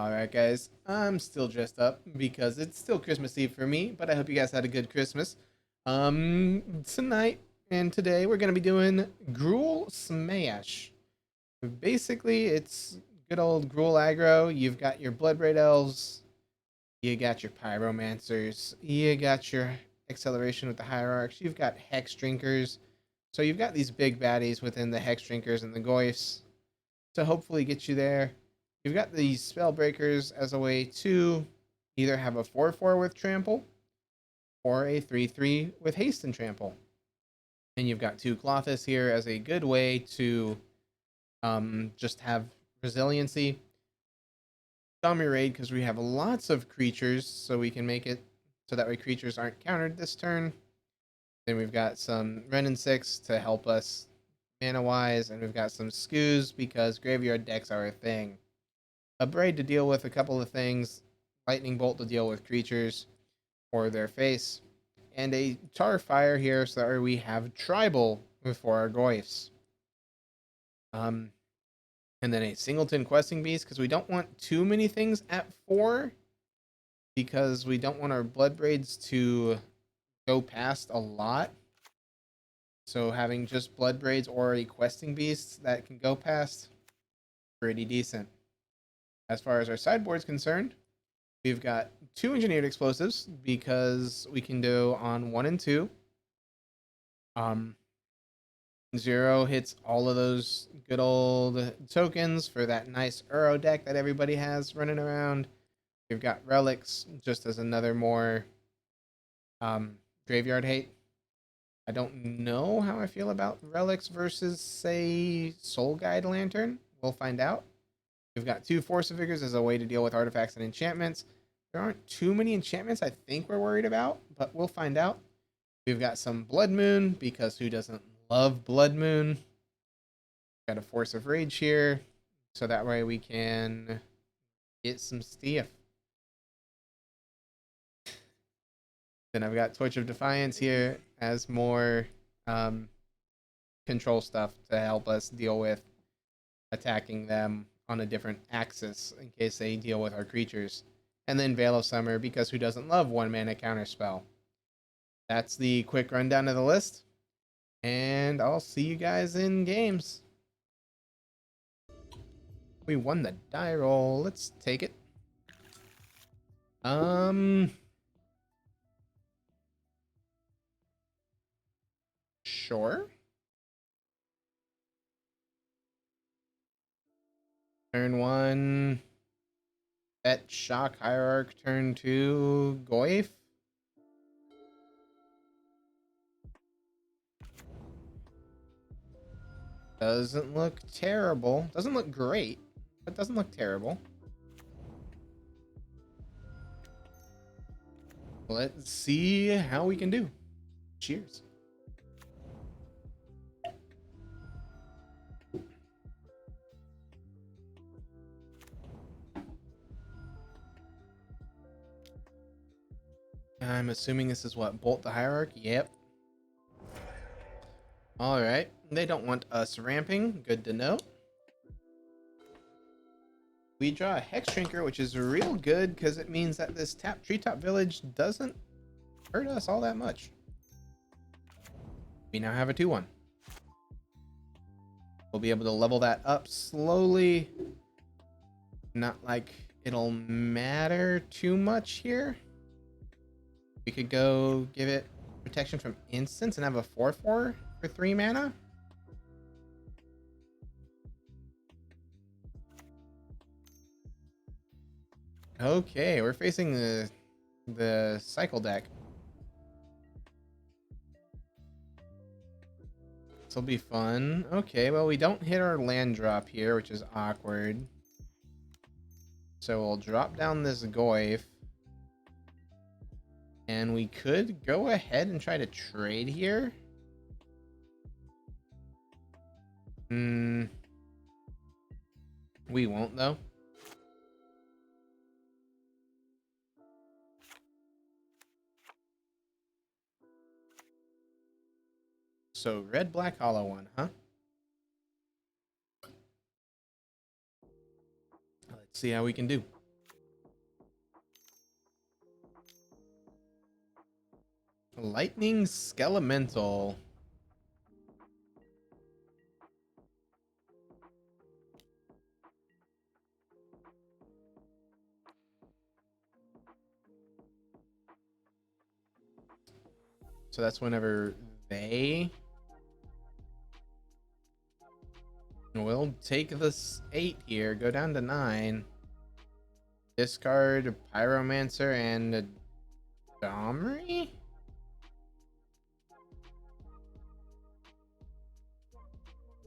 Alright, guys, I'm still dressed up because it's still Christmas Eve for me, but I hope you guys had a good Christmas. Tonight and today we're going to be doing Gruul Smash. Basically, it's good old Gruul Aggro. You've got your Bloodbraid Elves, you got your Pyromancers, you got your Acceleration with the Hierarchs, you've got Hex Drinkers. So you've got these big baddies within the Hex Drinkers and the Goyfs to hopefully get you there. You've got these spell breakers as a way to either have a 4/4 with trample or a 3/3 with haste and trample. And you've got two Clothis here as a good way to just have resiliency. Dummy raid because we have lots of creatures, so we can make it so that way creatures aren't countered this turn. Then we've got some Ren and 6 to help us mana wise, and we've got some Scoos because graveyard decks are a thing. A Braid to deal with a couple of things, Lightning Bolt to deal with creatures or their face, and a Tar Fire here so that we have Tribal for our Goyfs. And then a Singleton Questing Beast because we don't want too many things at 4 because we don't want our Blood Braids to go past a lot. So having just Blood Braids or a Questing Beast that can go past, pretty decent. As far as our sideboard's concerned, we've got 2 engineered explosives because we can do on 1 and 2. 0 hits all of those good old tokens for that nice Uro deck that everybody has running around. We've got relics just as another more graveyard hate. I don't know how I feel about relics versus, say, Soul Guide Lantern. We'll find out. We've got 2 Force of Figures as a way to deal with artifacts and enchantments. There aren't too many enchantments I think we're worried about, but we'll find out. We've got some Blood Moon, because who doesn't love Blood Moon? Got a Force of Rage here, so that way we can get some stuff. Then I've got Torch of Defiance here as more control stuff to help us deal with attacking them on a different axis in case they deal with our creatures. And then Veil of Summer, because who doesn't love 1 mana counterspell? That's the quick rundown of the list. And I'll see you guys in games. We won the die roll. Let's take it. Sure. Turn 1. Bet Shock Hierarch. Turn 2. Goyf. Doesn't look terrible. Doesn't look great, but doesn't look terrible. Let's see how we can do. Cheers. I'm assuming this is what? Bolt the Hierarch? Yep. Alright. They don't want us ramping. Good to know. We draw a Hex Shrinker, which is real good because it means that this Treetop Village doesn't hurt us all that much. We now have a 2/1. We'll be able to level that up slowly. Not like it'll matter too much here. We could go give it protection from instants and have a 4/4 for 3 mana. Okay, we're facing the cycle deck. This will be fun. Okay, well, we don't hit our land drop here, which is awkward. So we'll drop down this Goyf. And we could go ahead and try to trade here. We won't, though. So red, black, hollow one, huh? Let's see how we can do. Lightning Skelemental. So that's whenever they... We'll take this 8 here, go down to 9. Discard a Pyromancer and a Domri?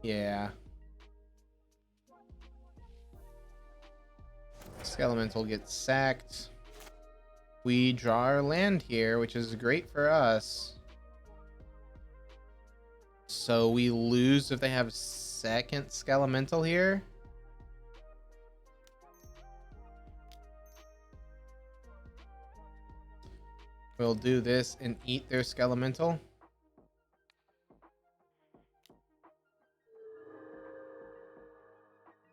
Yeah. Skelemental gets sacked. We draw our land here, which is great for us. So we lose if they have second Skelemental here. We'll do this and eat their Skelemental.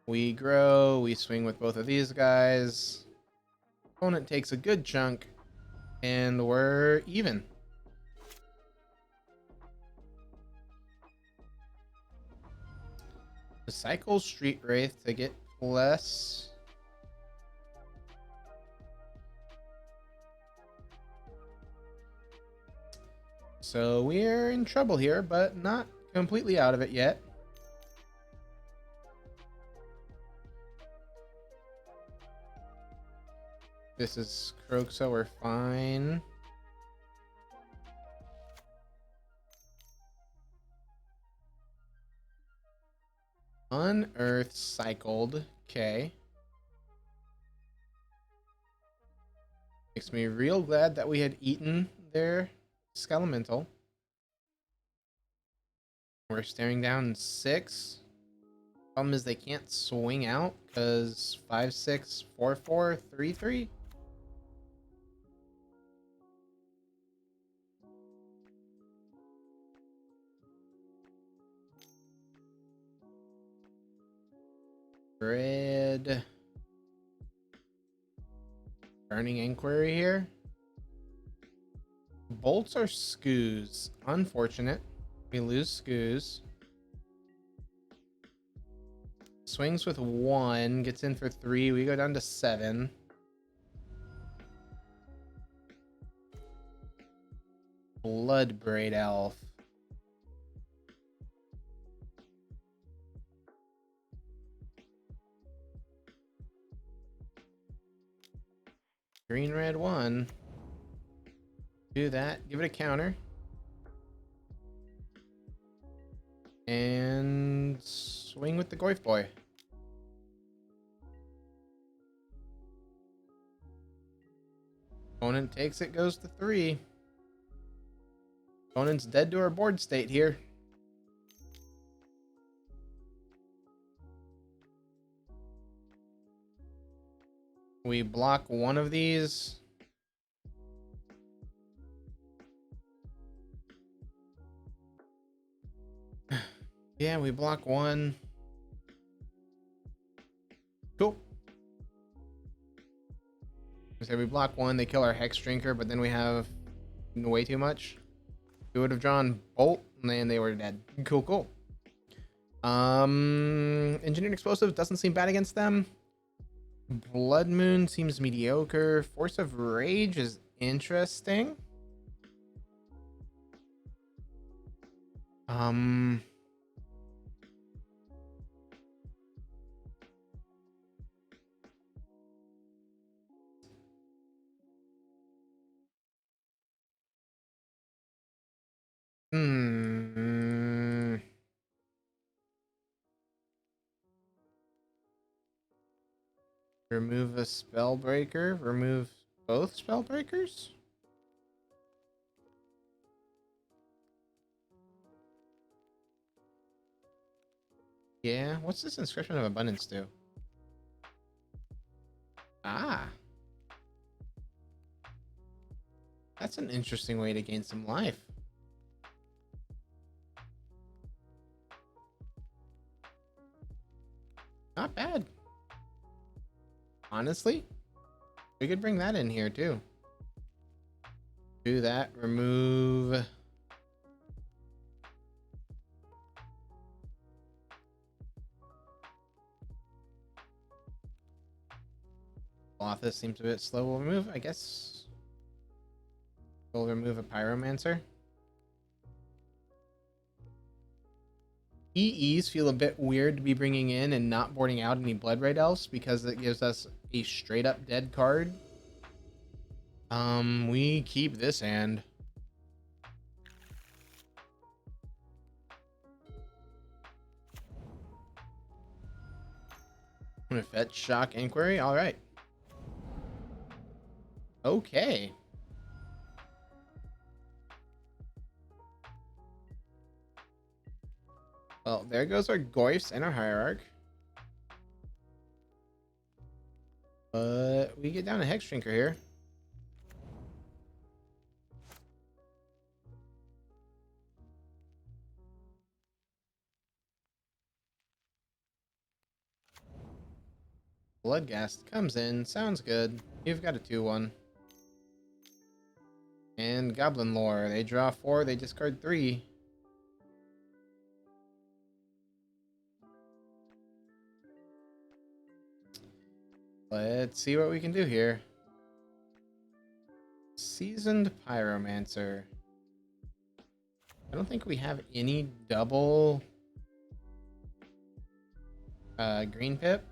We grow, we swing with both of these guys. Opponent takes a good chunk, and we're even. The cycle Street Wraith to get less. So we're in trouble here, but not completely out of it yet. This is Croak, so we're fine. Unearth cycled. Okay. Makes me real glad that we had eaten their Skelemental. We're staring down 6. Problem is they can't swing out because 5, 6, 4, 4, 3, 3. Red. Burning Inquiry here. Bolts are Scoos. Unfortunate. We lose Scoos. Swings with 1. Gets in for 3. We go down to 7. Bloodbraid Elf. Green, red, 1. Do that. Give it a counter. And swing with the Goyf Boy. Opponent takes it, goes to 3. Opponent's dead to our board state here. We block one of these. Yeah, we block 1. Cool. So we block 1, they kill our Hex Drinker, but then we have way too much. We would have drawn Bolt, and then they were dead. Cool, cool. Engineered Explosive doesn't seem bad against them. Blood Moon seems mediocre. Force of Rage is interesting. Remove a Spellbreaker. Remove both Spellbreakers? Yeah, what's this Inscription of Abundance do? Ah. That's an interesting way to gain some life. Not bad. Honestly, we could bring that in here too. Do that. Remove. This seems a bit slow. We'll remove, I guess. We'll remove a pyromancer. EEs feel a bit weird to be bringing in and not boarding out any Blood Red Elves because it gives us a straight up dead card. We keep this hand. I'm gonna fetch Shock Inquiry. All right. Okay. Well, there goes our Goyfs and our Hierarch. But we get down a Hex Drinker here. Bloodghast comes in. Sounds good. You've got a 2-1. And Goblin Lore. They draw 4. They discard 3. Let's see what we can do here. Seasoned Pyromancer. I don't think we have any double green pip.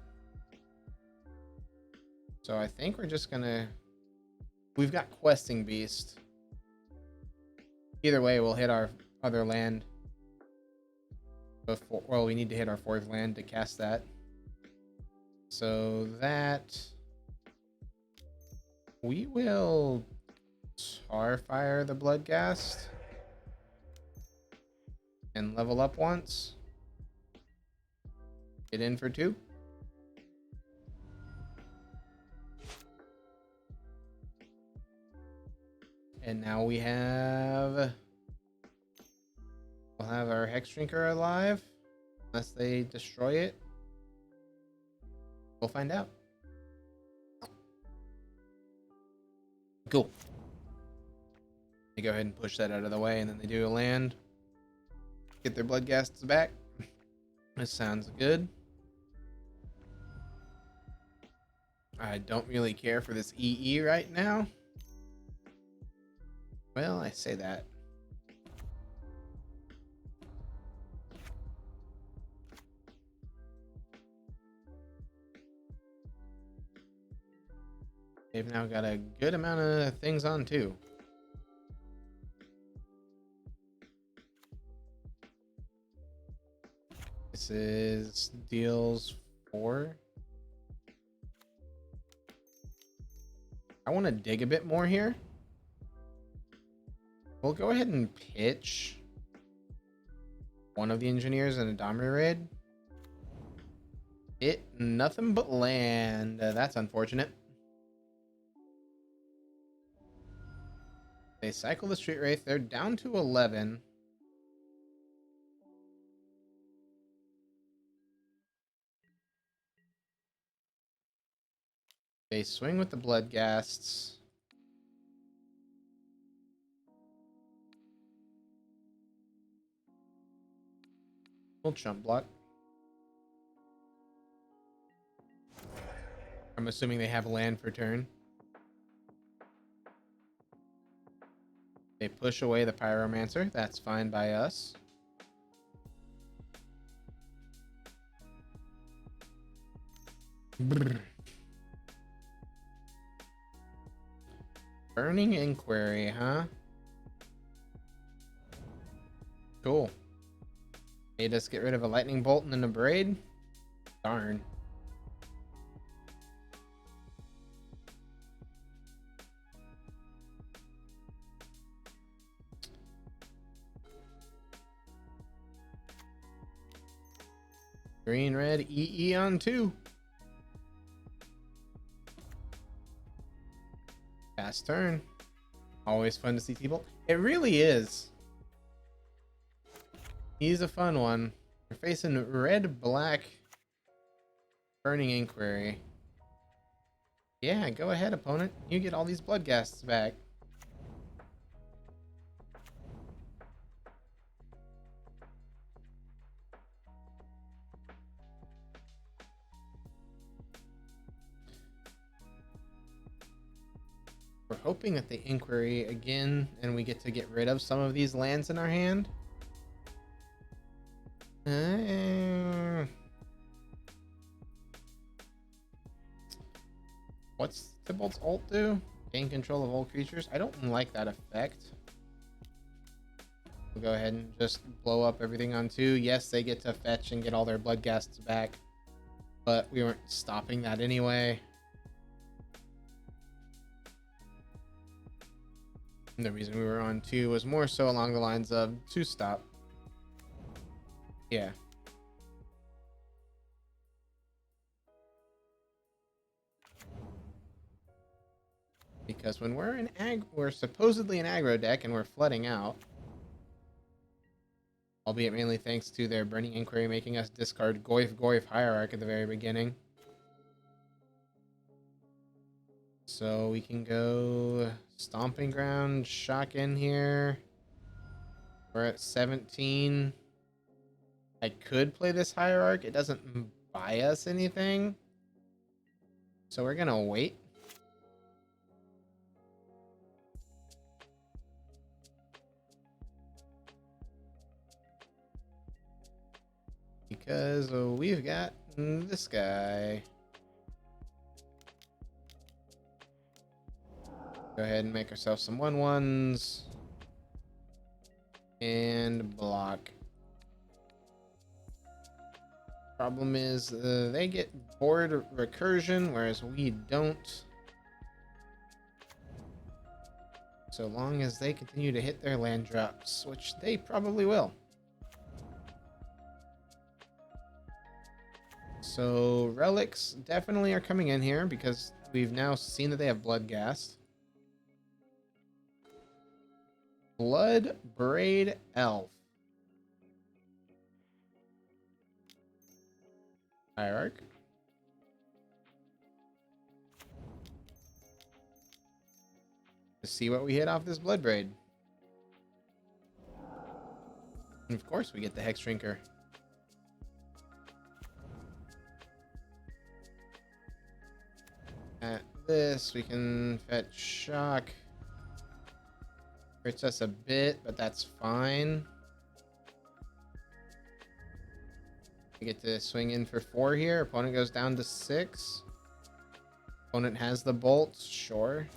So I think we're just gonna... We've got Questing Beast. Either way, we'll hit our other land. Before, well, we need to hit our 4th land to cast that. So that... We will Starfire the Bloodghast. And level up once. Get in for 2. And now we have... We'll have our Hex Drinker alive. Unless they destroy it. We'll find out. Cool. They go ahead and push that out of the way, and then they do a land. Get their Bloodghasts back. This sounds good. I don't really care for this EE right now. Well, I say that. They've now got a good amount of things on too. This is deals 4. I want to dig a bit more here. We'll go ahead and pitch one of the engineers in a Dominator raid. Nothing but land. That's unfortunate. They cycle the Street Wraith. They're down to 11. They swing with the Bloodghasts. We'll chump block. I'm assuming they have land for turn. They push away the Pyromancer. That's fine by us. Brr. Burning Inquiry, huh? Cool. Made us get rid of a Lightning Bolt and then a Braid? Darn. Green, red, EE on 2. Fast turn. Always fun to see people. It really is. He's a fun one. We're facing red, black, Burning Inquiry. Yeah, go ahead, opponent. You get all these Bloodghasts back. We're hoping that they inquiry again and we get to get rid of some of these lands in our hand. What's Tybalt's ult do? Gain control of all creatures? I don't like that effect. We'll go ahead and just blow up everything on 2. Yes, they get to fetch and get all their Bloodghasts back, but we weren't stopping that anyway. And the reason we were on 2 was more so along the lines of to stop. Yeah. Because when we're supposedly an aggro deck and we're flooding out, albeit mainly thanks to their Burning Inquiry making us discard Goyf Hierarch at the very beginning. So we can go Stomping Ground, Shock in here. We're at 17. I could play this Hierarch. It doesn't buy us anything. So we're gonna wait. Because we've got this guy. Go ahead and make ourselves some 1/1s. And block. Problem is, they get bored recursion, whereas we don't. So long as they continue to hit their land drops, which they probably will. So relics definitely are coming in here because we've now seen that they have Bloodghast. Blood Braid Elf. Hierarch. To see what we hit off this Blood Braid. And of course we get the Hex Drinker. At this, we can fetch Shock. Hurts us a bit, but that's fine. We get to swing in for 4 here. Opponent goes down to 6. Opponent has the bolts, sure.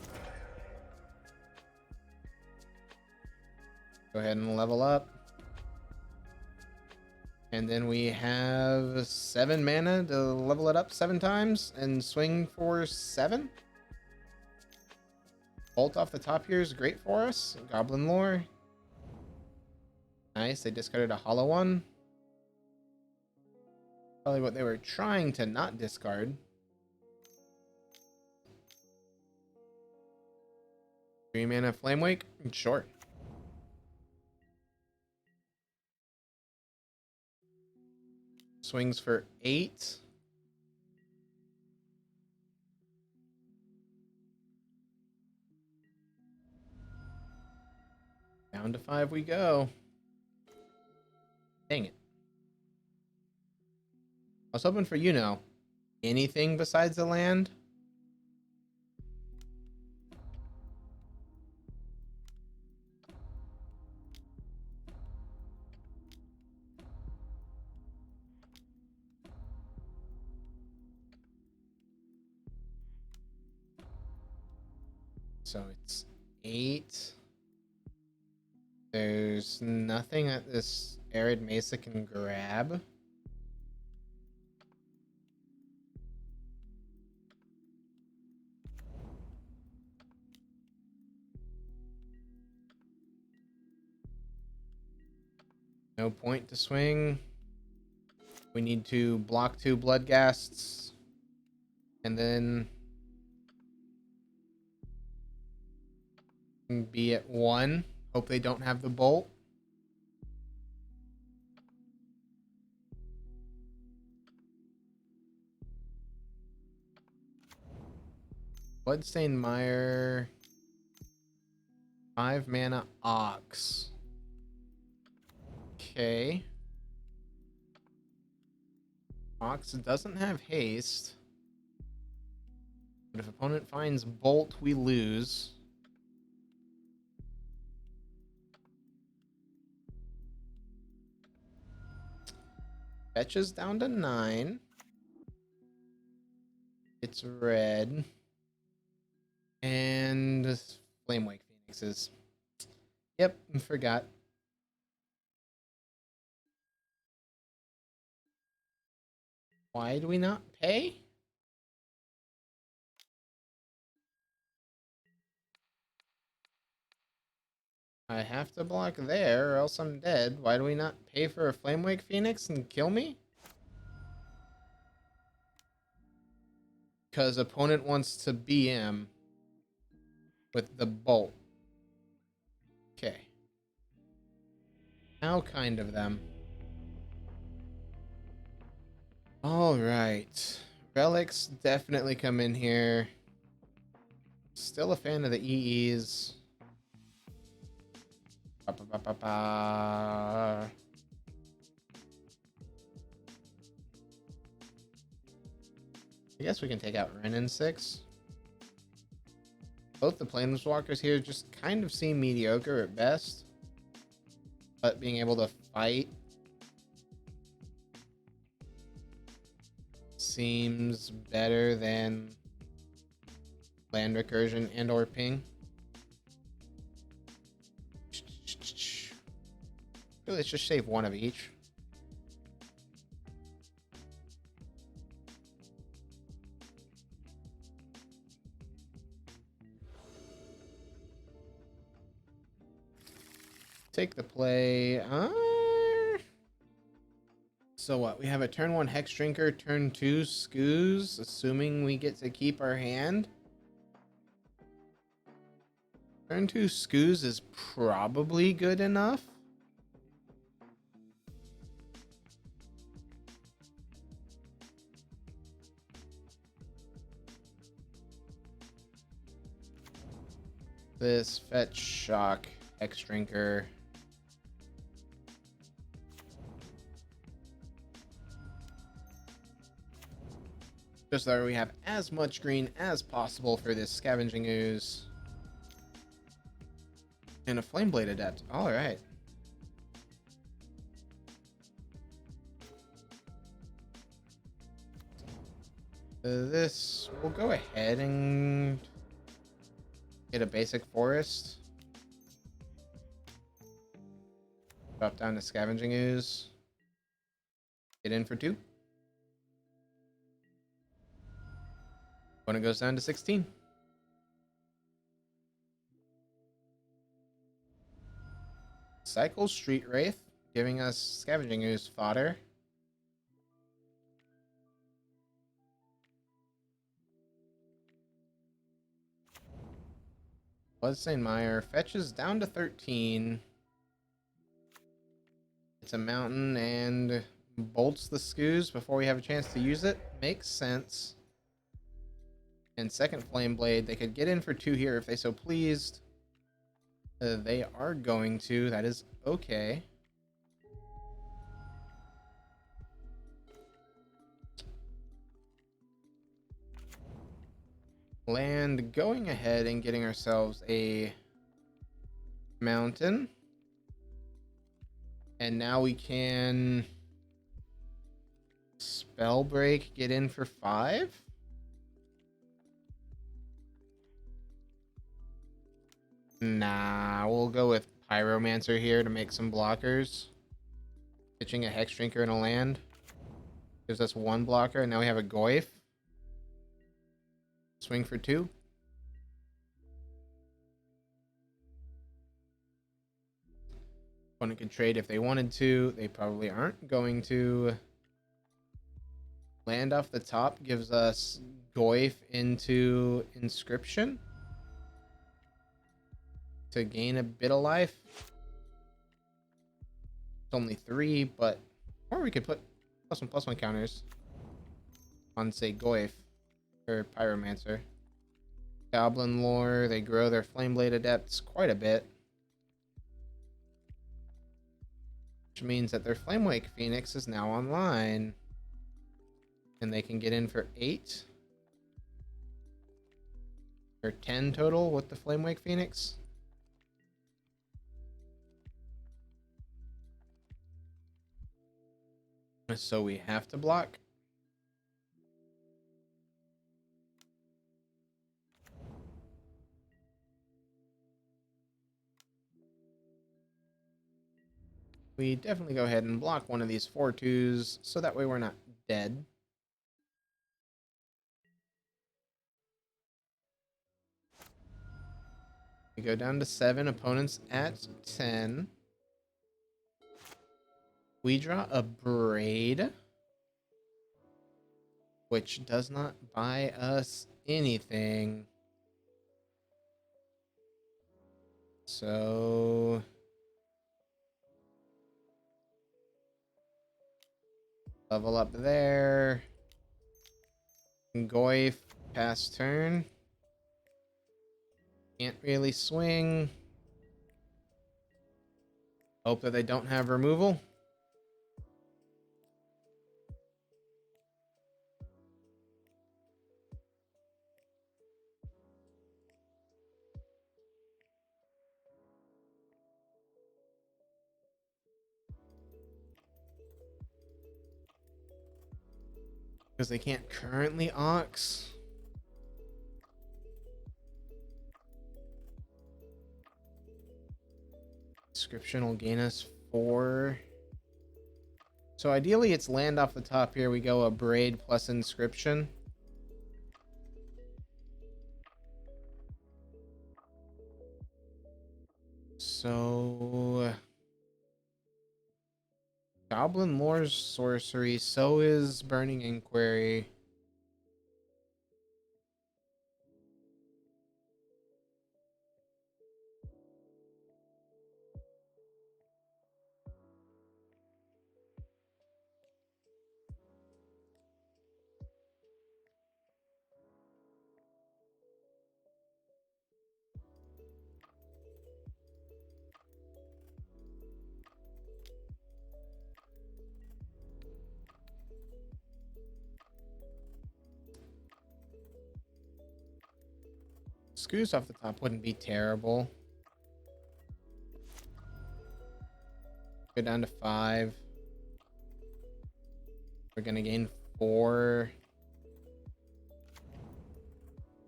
Go ahead and level up. And then we have 7 mana to level it up 7 times and swing for 7. Bolt off the top here is great for us. Goblin Lore. Nice, they discarded a hollow one. Probably what they were trying to not discard. 3 mana Flame Wake? Sure. Swings for 8. Down to 5 we go. Dang it. I was hoping for, anything besides the land. So it's 8. There's nothing that this Arid Mesa can grab. No point to swing. We need to block 2 Bloodghasts. And then be at 1. Hope they don't have the bolt. Bloodstained Mire. 5 mana Ox. Okay. Ox doesn't have haste. But if opponent finds bolt, we lose. Fetches down to 9. It's red. And Flamewake Phoenixes. Yep, forgot. Why do we not pay? I have to block there or else I'm dead. Why do we not pay for a Flamewake Phoenix and kill me? Because opponent wants to BM with the bolt. Okay. How kind of them. Alright. Relics definitely come in here. Still a fan of the EEs. Ba, ba, ba, ba, ba. I guess we can take out Ren in 6. Both the Planeswalkers here just kind of seem mediocre at best. But being able to fight seems better than land recursion and or ping. Really, let's just save one of each. Take the play. So what? We have a turn 1 Hex Drinker, turn 2 Scoos, assuming we get to keep our hand. Turn 2 Scoos is probably good enough. This Fetch Shock Hex Drinker. Just so we have as much green as possible for this Scavenging Ooze. And a Flameblade Adept. Alright. This, we'll go ahead and get a basic forest. Drop down to Scavenging Ooze. Get in for 2. Opponent goes down to 16. Cycle Street Wraith, giving us Scavenging Ooze fodder. Bloodstained Mire fetches down to 13. It's a mountain and bolts the Scoos before we have a chance to use it. Makes sense. And second Flame Blade, they could get in for 2 here if they so pleased. They are going to. That is okay. Land, going ahead and getting ourselves a mountain. And now we can Spell Break, get in for 5. Nah, we'll go with Pyromancer here to make some blockers. Pitching a Hex Drinker and a land. Gives us 1 blocker, and now we have a Goyf. Swing for 2. Opponent can trade if they wanted to. They probably aren't going to. Land off the top gives us Goyf into Inscription to gain a bit of life. It's only 3, but or we could put +1/+1 counters on, say, Goyf or Pyromancer. Goblin Lore, they grow their Flameblade Adepts quite a bit, which means that their Flamewake Phoenix is now online, and they can get in for 8 or 10 total with the Flamewake Phoenix. So we have to block. We definitely go ahead and block one of these 4/2s so that way we're not dead. We go down to 7, opponents at 10. We draw a braid, which does not buy us anything. So level up there. Goif, pass turn. Can't really swing. Hope that they don't have removal. Because they can't currently Ox. Inscription will gain us 4. So ideally it's land off the top here. We go a braid plus inscription. So Goblin Lore's sorcery, so is Burning Inquiry. Screws off the top wouldn't be terrible. Go down to 5. We're gonna gain 4.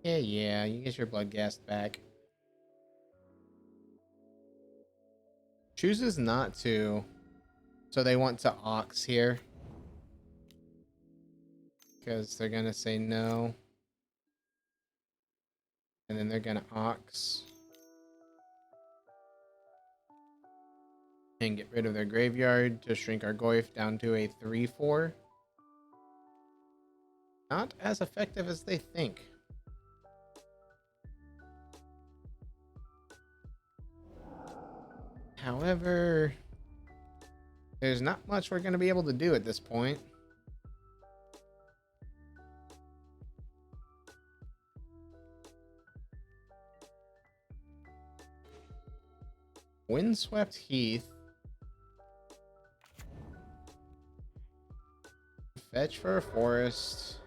Yeah, you get your blood gas back. Chooses not to. So they want to Ox here. Because they're gonna say no. And then they're gonna Ox. And get rid of their graveyard to shrink our Goif down to a 3/4. Not as effective as they think. However, there's not much we're going to be able to do at this point. Windswept Heath. Fetch for a forest.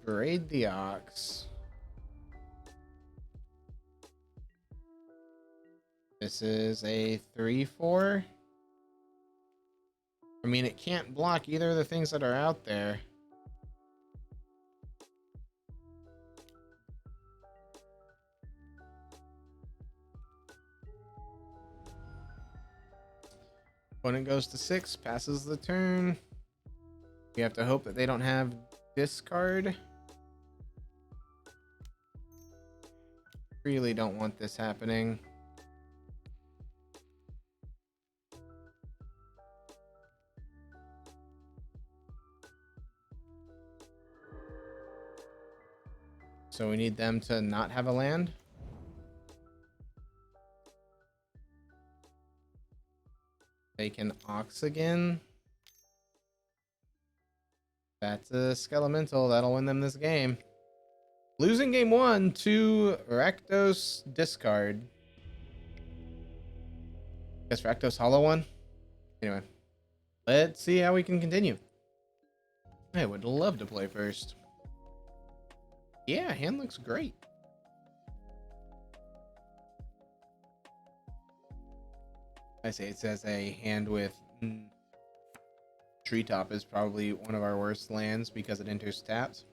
Braid the Ox. This is a 3/4. I mean, it can't block either of the things that are out there. Opponent goes to 6, passes the turn. We have to hope that they don't have discard. Really don't want this happening. So we need them to not have a land. They can Ox again. That's a Skelemental. That'll win them this game. Losing game 1 to Rakdos discard. Guess Rakdos Hollow one. Anyway, let's see how we can continue. I would love to play first. Yeah, hand looks great. I say it says a hand with treetop is probably one of our worst lands because it enters tapped.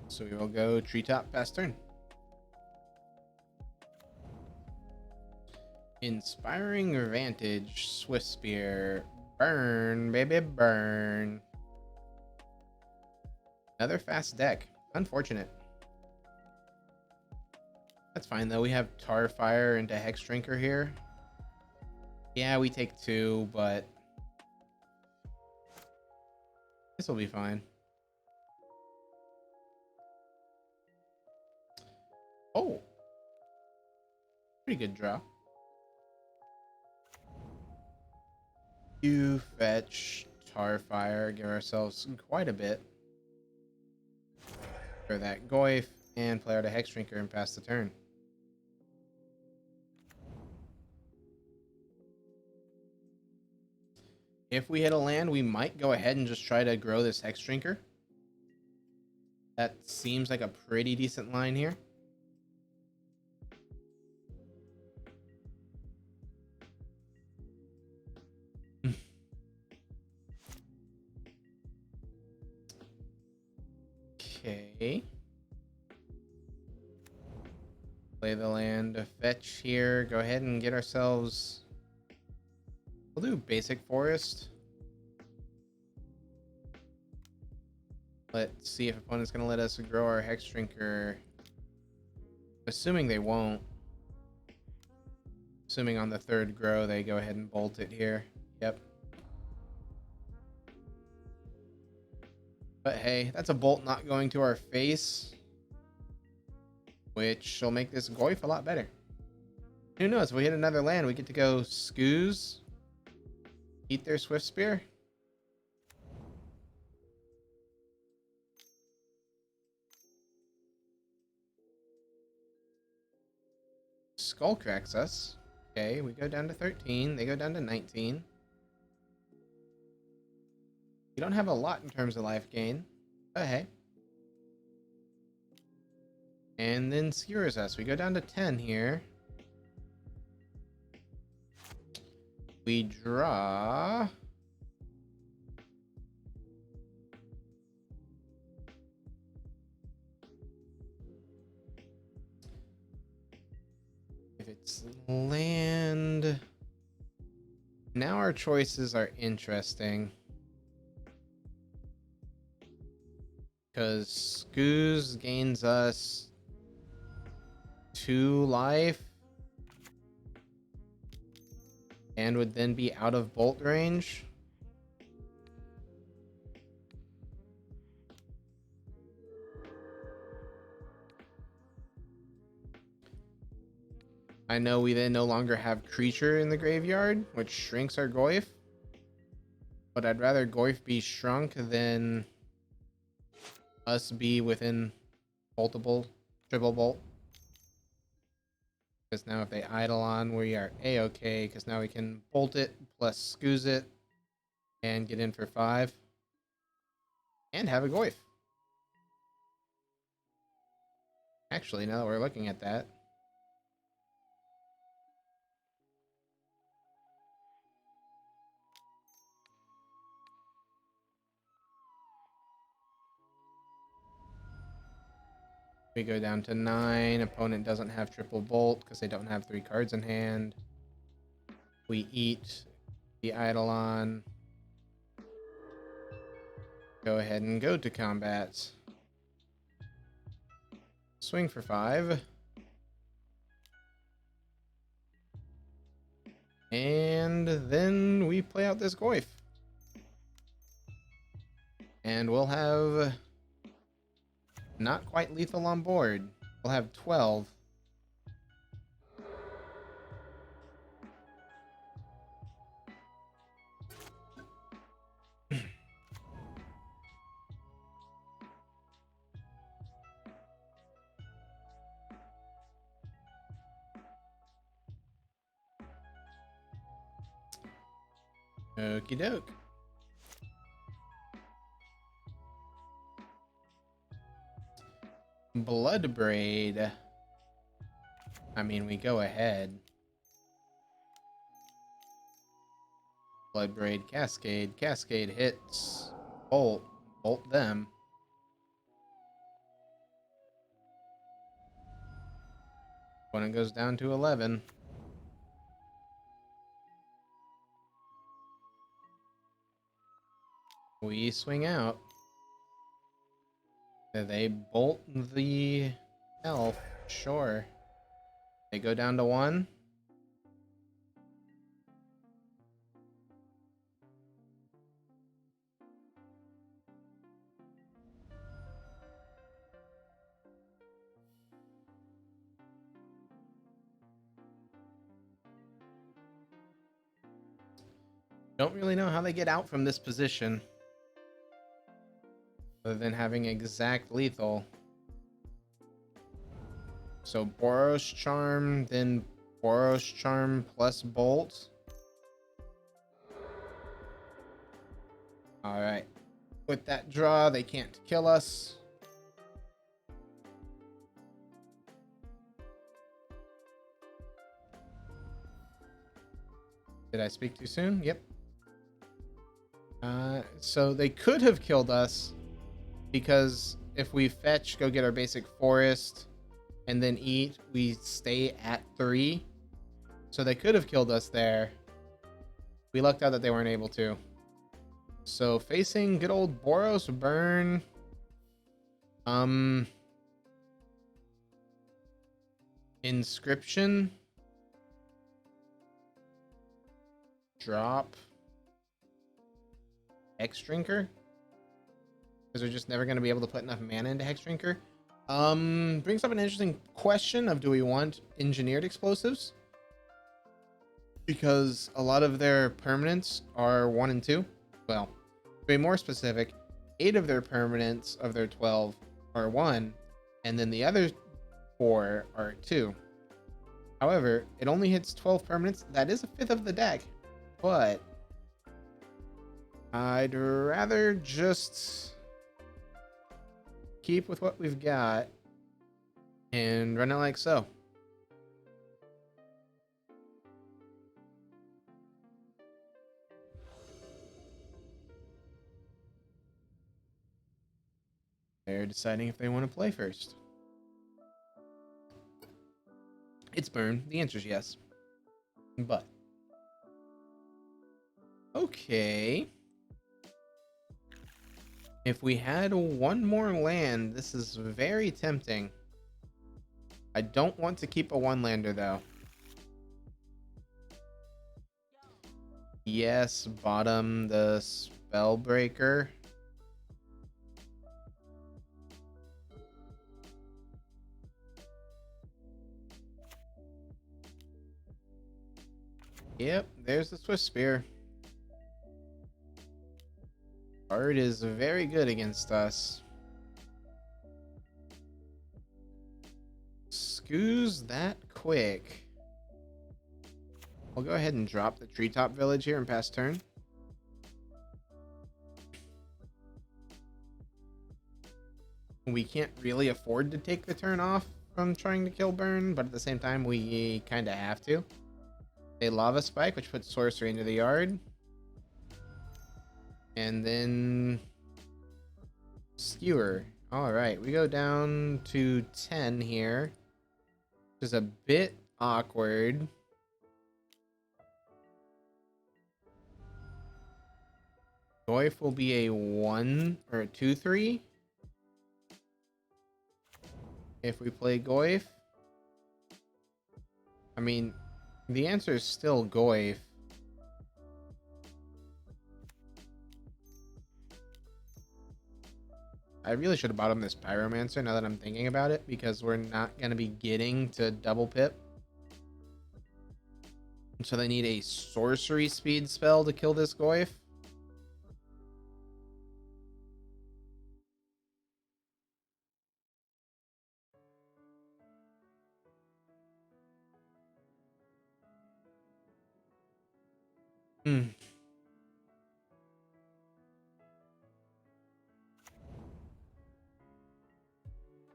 So we will go treetop past turn. Inspiring Vantage, Swift Spear, burn, baby, burn. Another fast deck. Unfortunate. That's fine though. We have Tar Fire into Hex Drinker here. Yeah, we take 2, but this will be fine. Oh, pretty good draw. You fetch Tar Fire, give ourselves quite a bit for that Goyf, and play out a Hex Drinker and pass the turn. If we hit a land, we might go ahead and just try to grow this Hex Drinker. That seems like a pretty decent line here. Okay. Play the land to fetch here. Go ahead and get ourselves... We'll do basic forest. Let's see if opponent's going to let us grow our Hex Drinker. Assuming they won't. Assuming on the third grow, they go ahead and bolt it here. Yep. But hey, that's a bolt not going to our face, which will make this Goyf a lot better. Who knows? If we hit another land, we get to go Skoos, eat their Swift Spear. Skull cracks us. Okay, we go down to 13. They go down to 19. We don't have a lot in terms of life gain, but hey. And then skewers us. We go down to 10 here. We draw... If it's land... Now our choices are interesting. Because Skoos gains us 2 life. And would then be out of bolt range. I know we then no longer have creature in the graveyard, which shrinks our Goyf. But I'd rather Goyf be shrunk than us be within boltable, triple bolt. Because now if they idle on, we are a-okay, because now we can bolt it plus Skoos it and get in for 5 and have a Goyf. Actually, now that we're looking at that, we go down to 9. Opponent doesn't have triple bolt because they don't have 3 cards in hand. We eat the Eidolon. Go ahead and go to combat. Swing for 5. And then we play out this Goyf. And we'll have not quite lethal on board. We'll have 12. Okie doke. Blood Braid. I mean, we go ahead. Blood Braid, Cascade. Cascade hits. Bolt. Bolt them. When it goes down to 11. We swing out. They bolt the elf. Sure. They go down to 1. Don't really know how they get out from this position. Other than having exact lethal. So Boros Charm, then Boros Charm plus Bolt. Alright. With that draw, they can't kill us. Did I speak too soon? Yep. So they could have killed us because if we fetch, go get our basic forest, and then eat, we stay at 3. So they could have killed us there. We lucked out that they weren't able to. So facing good old Boros Burn. Inscription. Drop. Hex Drinker. Because they're just never going to be able to put enough mana into Hex Drinker. Brings up an interesting question of, do we want engineered explosives? Because a lot of their permanents are 1 and 2. Well, to be more specific, 8 of their permanents of their 12 are 1, and then the other 4 are 2. However, it only hits 12 permanents. That is a fifth of the deck, but I'd rather just keep with what we've got and run it like so. They're deciding if they want to play first. It's burn. The answer is yes. But okay. If we had one more land, this is very tempting. I don't want to keep a 1-lander though. Yes, bottom the Spellbreaker. Yep, there's the Swift Spear. Card is very good against us. Scoos that quick. We'll go ahead and drop the Treetop Village here and pass turn. We can't really afford to take the turn off from trying to kill burn, but at the same time, we kind of have to. A Lava Spike, which puts sorcery into the yard. And then Skewer. Alright, we go down to 10 here. Which is a bit awkward. Goif will be a 1 or a 2-3. If we play Goif. I mean, the answer is still Goif. I really should have bought him this Pyromancer now that I'm thinking about it, because we're not going to be getting to double pip. So they need a sorcery speed spell to kill this Goif.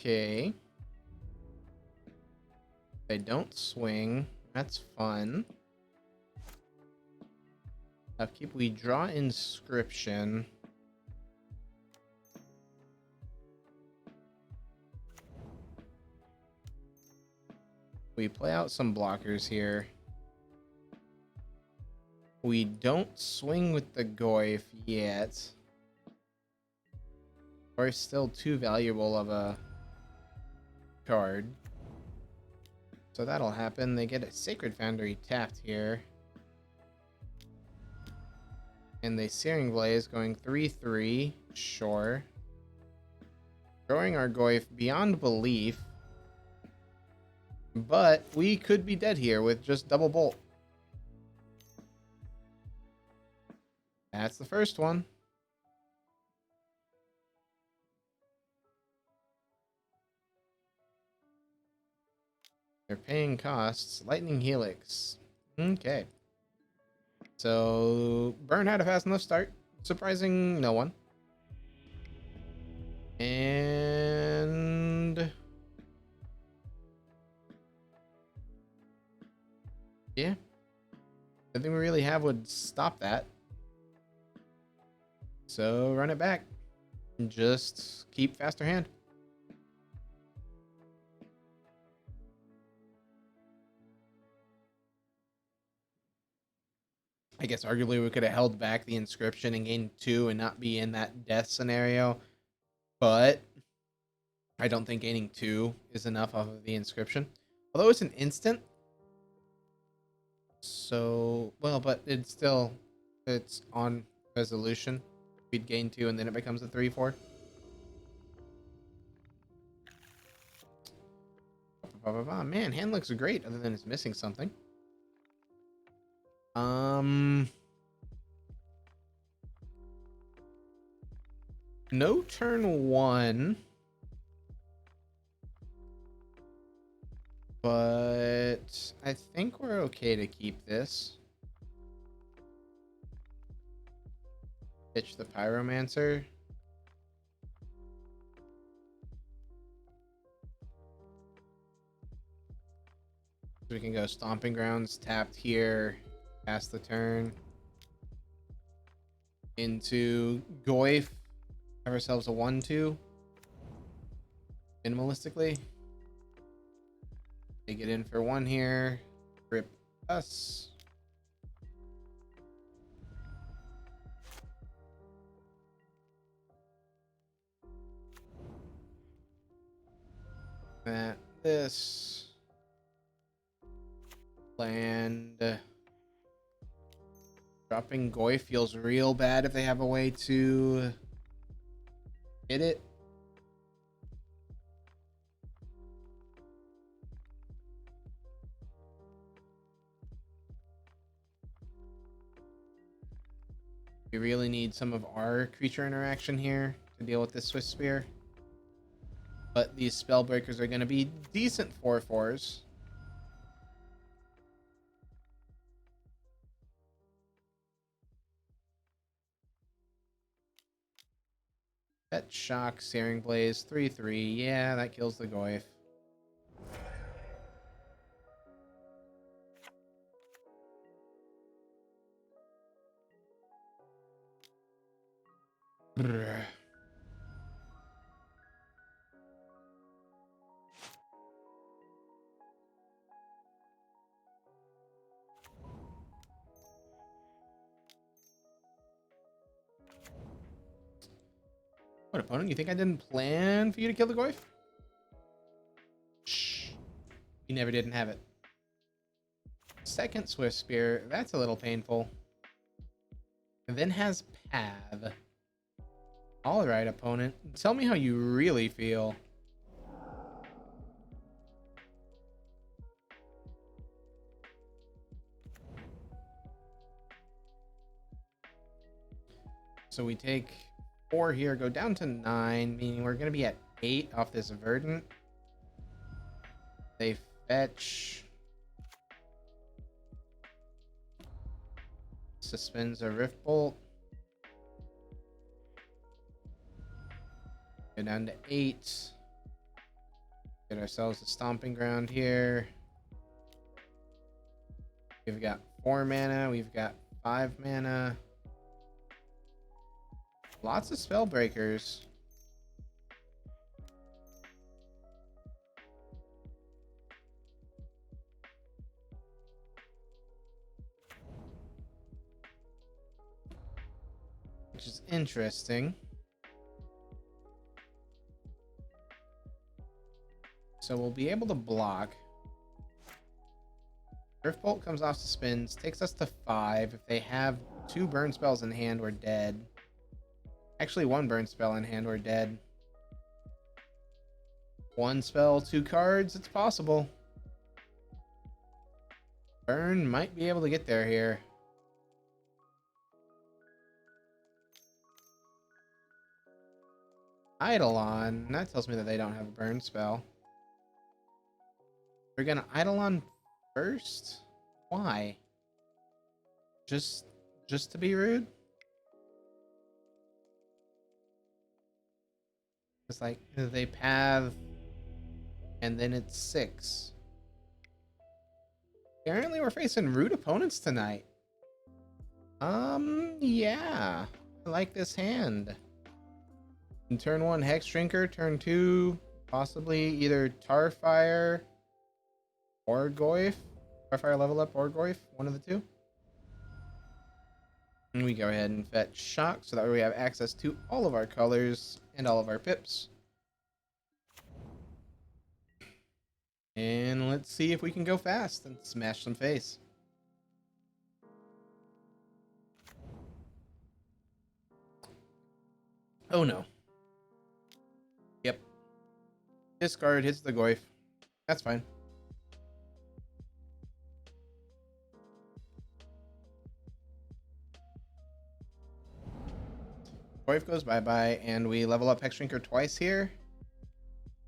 Okay. They don't swing. That's fun. Upkeep, we draw inscription. We play out some blockers here. We don't swing with the Goyf yet. Goyf's still too valuable of a card. So that'll happen. They get a Sacred Foundry tapped here. And they Searing Blaze going 3/3. Sure. Throwing our Goyf beyond belief. But we could be dead here with just double bolt. That's the first one. They're paying costs. Lightning Helix. Okay. So, Burn had a fast enough start. Surprising no one. And... yeah. Nothing we really have would stop that. So, run it back. And just keep faster hand. I guess arguably we could have held back the inscription and gained 2 and not be in that death scenario. But I don't think gaining 2 is enough off of the inscription. Although it's an instant. So, well, but it's on resolution. We'd gain 2 and then it becomes a 3/4. Man, hand looks great other than it's missing something. No turn 1. But I think we're okay to keep this. Pitch the Pyromancer. So we can go Stomping Grounds, tapped here, pass the turn. Into Goyf. Have ourselves a 1/2. Minimalistically. They get in for 1 here. Rip us. This. Land. Dropping Goy feels real bad if they have a way to hit it. We really need some of our creature interaction here to deal with this Swift Spear. But these Spellbreakers are going to be decent 4/4s. That Shock, Searing Blaze, 3/3. Yeah, that kills the Goyf. Brr. What, opponent? You think I didn't plan for you to kill the Goyf? Shh. You never didn't have it. Second Swift Spear. That's a little painful. And then has Pav. Alright, opponent. Tell me how you really feel. So we take 4 here, go down to 9, meaning we're going to be at 8 off this Verdant. They fetch. Suspends a Rift Bolt. Go down to 8. Get ourselves a stomping ground here. We've got 4 mana. We've got 5 mana. Lots of spell breakers. Which is interesting. So we'll be able to block. Earth Bolt comes off the spins, takes us to 5. If they have 2 burn spells in hand, we're dead. Actually, 1 burn spell in hand, we're dead. 1 spell, 2 cards, it's possible. Burn might be able to get there here. Eidolon, that tells me that they don't have a burn spell. We're gonna Eidolon first? Why? Just to be rude? It's like they path and then it's 6. Apparently we're facing rude opponents tonight. Yeah. I like this hand. In turn 1, Hex Drinker. Turn 2, possibly either Tarfire or Goyf. Tarfire level up or Goyf. One of the two. And we go ahead and fetch Shock so that way we have access to all of our colors and all of our pips. And let's see if we can go fast and smash some face. Oh no. Yep. Discard hits the Goyf. That's fine. Goyf goes bye-bye, and we level up Hex Drinker twice here.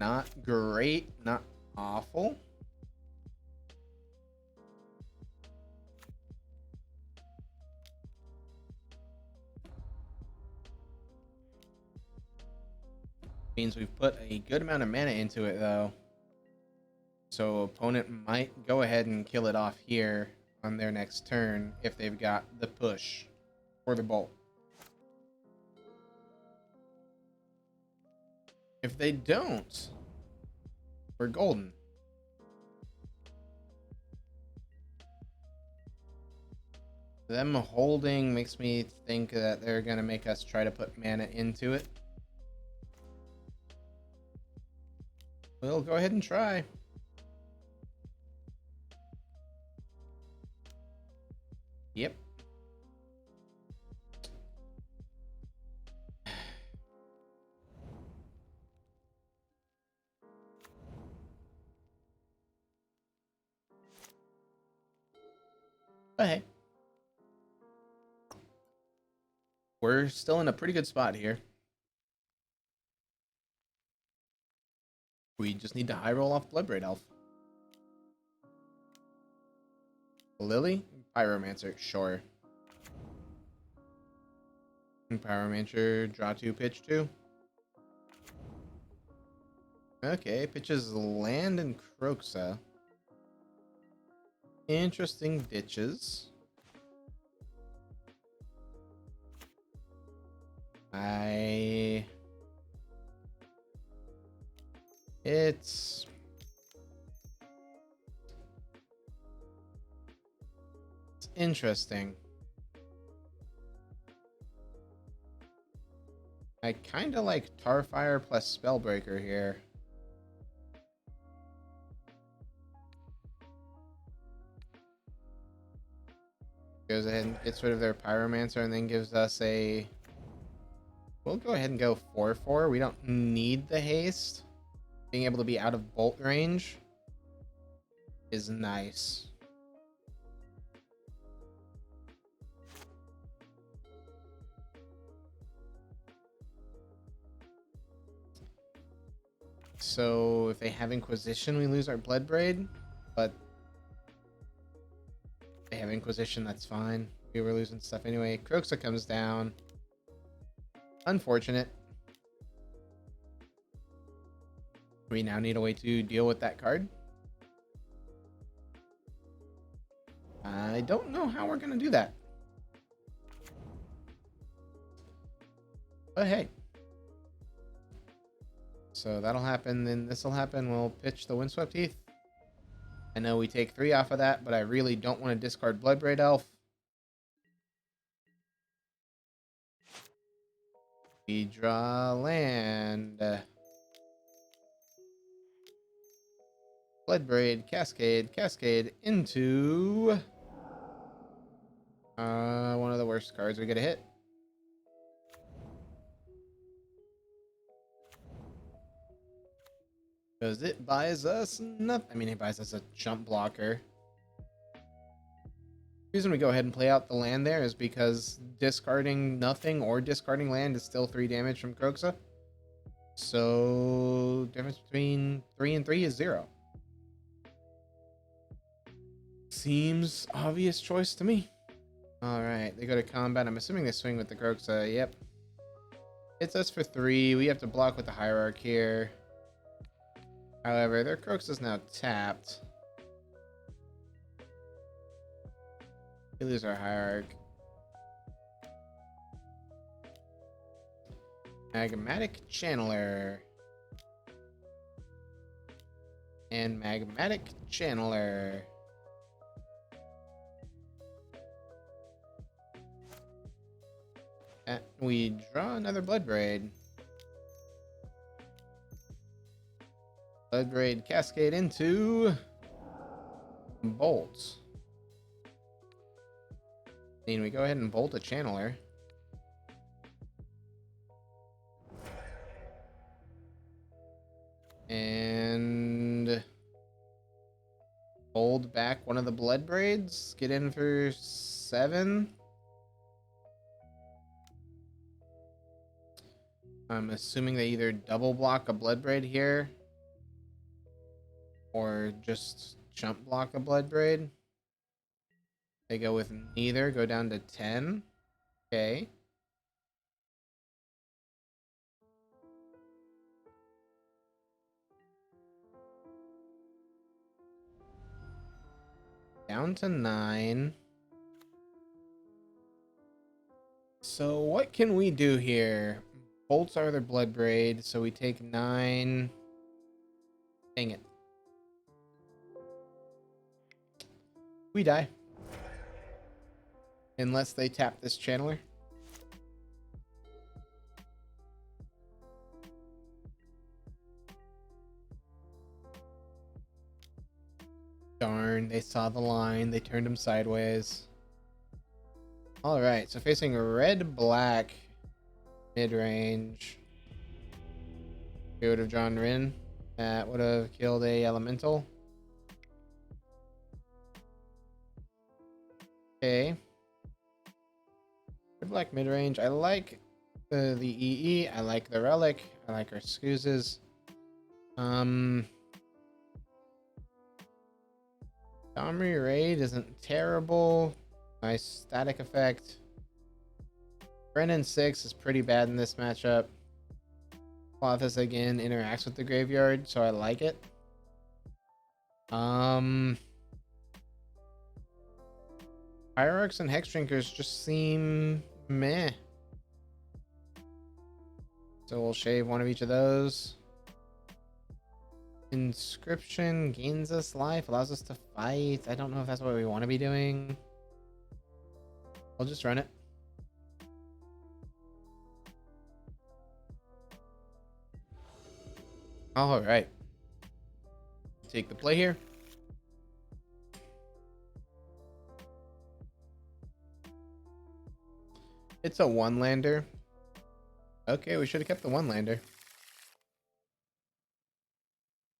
Not great, not awful. Means we've put a good amount of mana into it, though. So opponent might go ahead and kill it off here on their next turn if they've got the push or the bolt. If they don't, we're golden. Them holding makes me think that they're going to make us try to put mana into it. We'll go ahead and try. Yep. But hey, we're still in a pretty good spot here. We just need to high roll off Bloodbraid Elf. Lily? Pyromancer, sure. Pyromancer, draw 2, pitch 2. Okay, pitches land and Kroxa. Interesting ditches. It's interesting. I kind of like Tarfire plus Spellbreaker here. Goes ahead and gets rid of their Pyromancer and then gives us a... We'll go ahead and go 4/4. We don't need the haste. Being able to be out of bolt range is nice. So if they have Inquisition, we lose our Bloodbraid, but if they have Inquisition, that's fine. We were losing stuff anyway. Kroxa comes down. Unfortunate. We now need a way to deal with that card. I don't know how we're going to do that. But hey. So that'll happen, then this will happen. We'll pitch the Windswept Heath. I know we take 3 off of that, but I really don't want to discard Bloodbraid Elf. We draw land. Bloodbraid, Cascade into one of the worst cards we get a hit. Because it buys us nothing. I mean, it buys us a jump blocker. The reason we go ahead and play out the land there is because discarding nothing or discarding land is still 3 damage from Kroxa. So, difference between 3 and 3 is 0. Seems obvious choice to me. Alright, they go to combat. I'm assuming they swing with the Kroxa. Yep. Hits us for 3. We have to block with the Hierarch here. However, their Kroxa is now tapped. We lose our Hierarch. Magmatic Channeler. And Magmatic Channeler. And we draw another Bloodbraid. Bloodbraid Cascade into Bolt. And we go ahead and bolt a Channeler. And hold back one of the Bloodbraids. Get in for 7. I'm assuming they either double block a Bloodbraid here or just jump block a Bloodbraid. They go with neither, go down to 10. Okay. Down to 9. So what can we do here? Bolts are their Bloodbraid, so we take 9. Dang it. We die. Unless they tap this Channeler. Darn, they saw the line. They turned him sideways. Alright, so facing red-black mid-range. We would have drawn Rin. That would have killed a elemental. Okay. Red-black mid-range. I like the EE. I like the Relic. I like our Scoozes. Domri Raid isn't terrible. Nice static effect. Brennan 6 is pretty bad in this matchup. Clothis again interacts with the graveyard, so I like it. Hierarchs and Hex Drinkers just seem meh. So we'll shave one of each of those. Inscription gains us life, allows us to fight. I don't know if that's what we want to be doing. We'll just run it. All right. Take the play here. It's a 1-lander. Okay, we should have kept the 1-lander.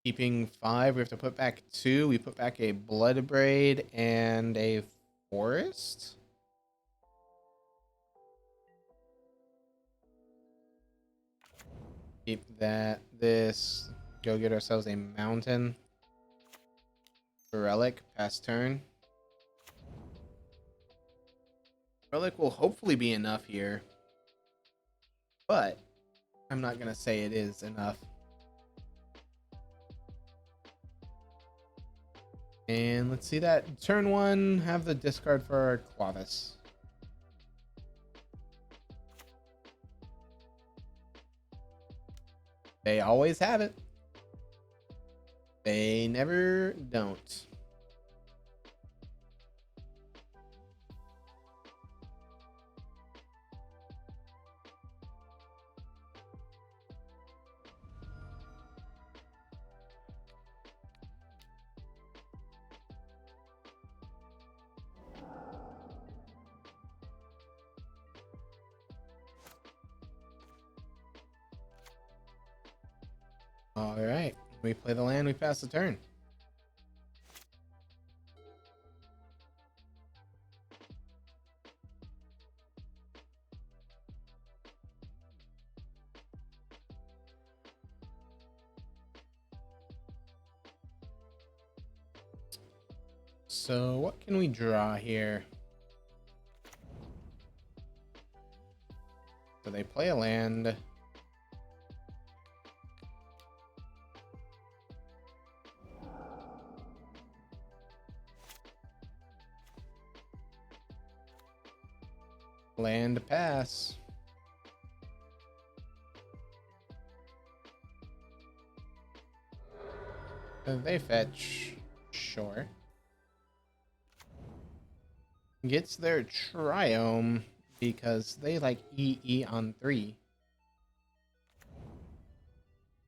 Keeping 5, we have to put back 2. We put back a Bloodbraid and a Forest. Keep that. This. Go get ourselves a Mountain. Relic. Pass turn. Relic will hopefully be enough here. But I'm not going to say it is enough. And let's see that. Turn 1, have the discard for our Clavis. They always have it. They never don't. All right, we play the land, we pass the turn. So what can we draw here? So they play a land. Land pass. They fetch. Sure. Gets their Triome because they like EE on 3.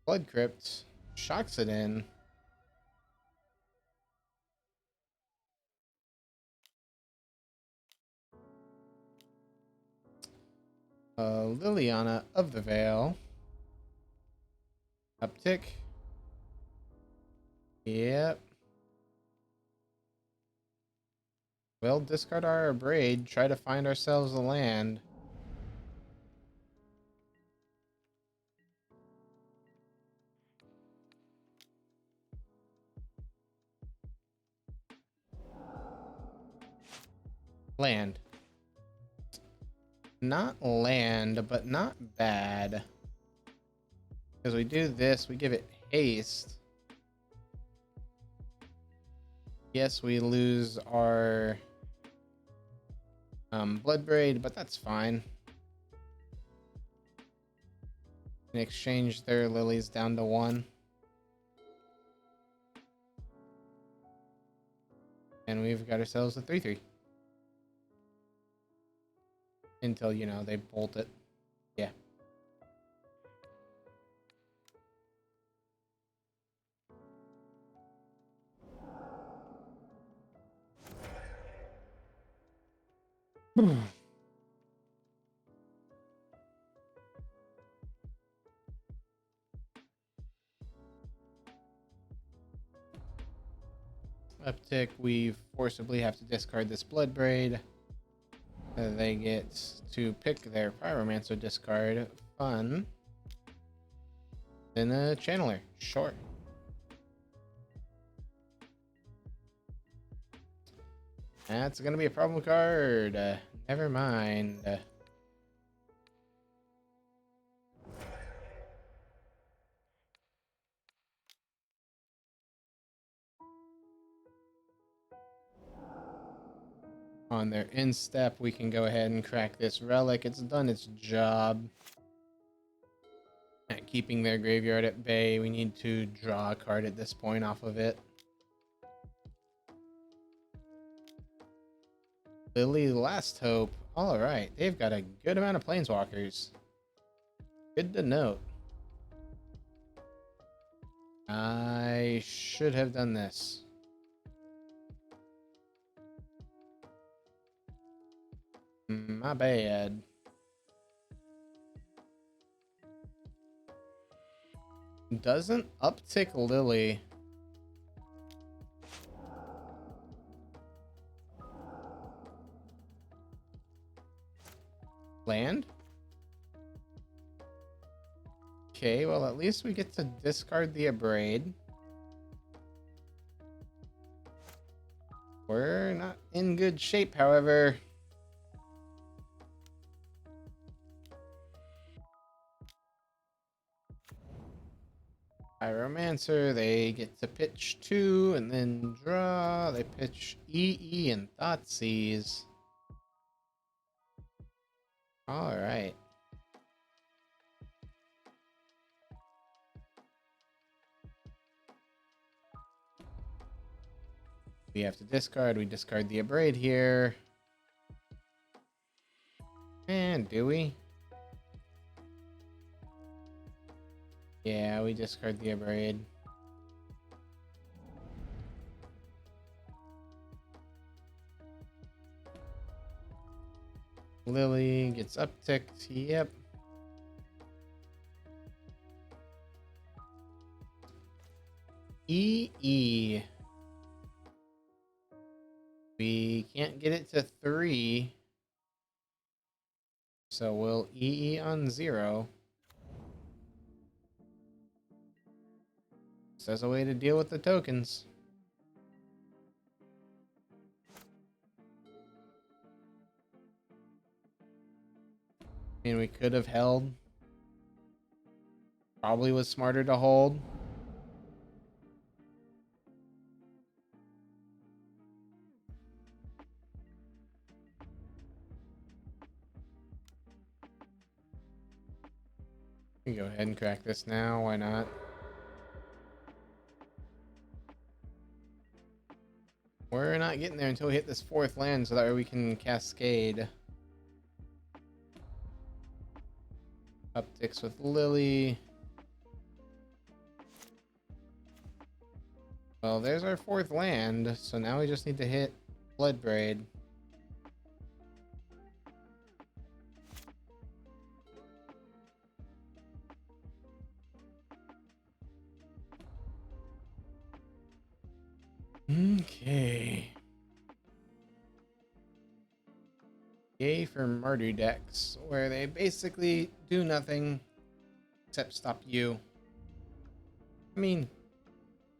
Blood Crypt. Shocks it in. Liliana of the Veil. Uptick. Yep. We'll discard our braid, try to find ourselves a land. Land. Not land, but not bad. Because we do this, we give it haste. Yes, we lose our blood braid, but that's fine. In exchange, their lilies down to 1. And we've got ourselves a 3/3. Until, you know, they bolt it. Yeah. Uptick, we forcibly have to discard this blood braid. They get to pick their pyromancer discard. Fun. Then a channeler. Sure. That's gonna be a problem card. Never mind. On their instep, we can go ahead and crack this relic. It's done its job at keeping their graveyard at bay. We need to draw a card at this point off of it. Lily Last Hope. All right, they've got a good amount of planeswalkers. Good to note. I should have done this. My bad. Doesn't uptick Lily. Land? Okay, well at least we get to discard the Abrade. We're not in good shape, however. Pyromancer, they get to pitch 2 and then draw. They pitch EE and Thoughtseize. Alright. We have to discard. We discard the Abrade here. And do we? Yeah, we discard the Abrade. Lily gets upticked. Yep. EE. We can't get it to 3. So we'll EE on 0. Says a way to deal with the tokens. I mean, we could have held. Probably was smarter to hold. We can go ahead and crack this now. Why not? We're not getting there until we hit this 4th land, so that way we can cascade. Upticks with Lily. Well, there's our 4th land, so now we just need to hit Bloodbraid. Okay. Yay for Martyr decks, where they basically do nothing except stop you. I mean,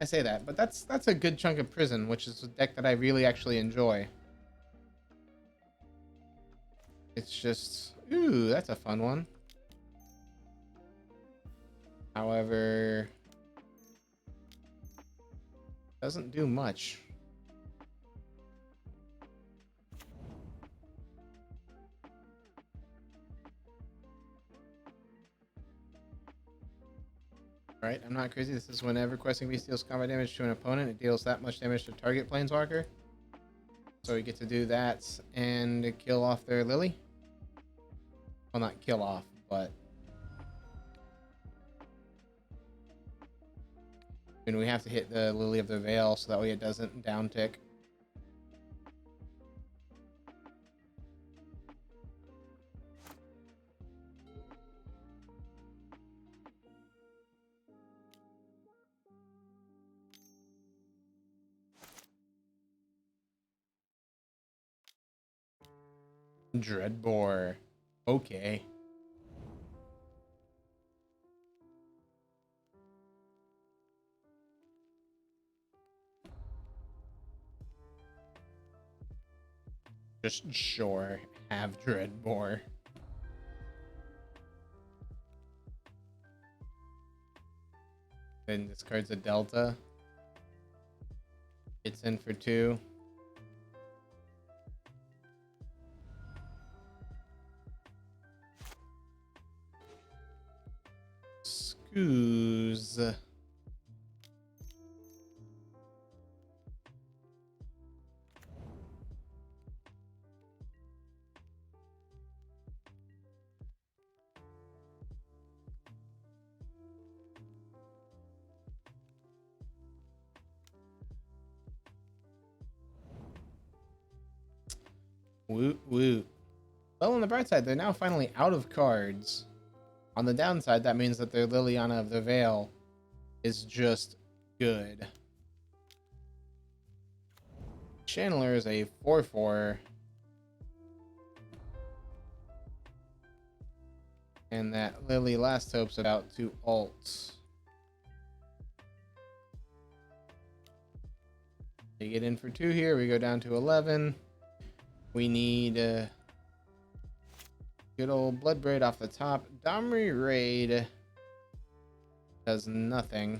I say that, but that's a good chunk of Prison, which is a deck that I really actually enjoy. It's just, ooh, that's a fun one. However, doesn't do much. Right, I'm not crazy. This is whenever Questing Beast deals combat damage to an opponent, it deals that much damage to target Planeswalker. So we get to do that and kill off their Lily. Well, not kill off, but... and we have to hit the Lily of the Veil so that way it doesn't downtick. Dreadbore. Okay. Just sure, have Dreadbore. Then discards a Delta. It's in for 2. Scoos. Woot woot. Well, on the bright side, they're now finally out of cards. On the downside, that means that their Liliana of the Veil is just good. Channeler is a 4/4. And that Lily Last Hope's about to ult. They get in for 2 here. We go down to 11. We need good old Bloodbraid off the top. Domri Raid does nothing.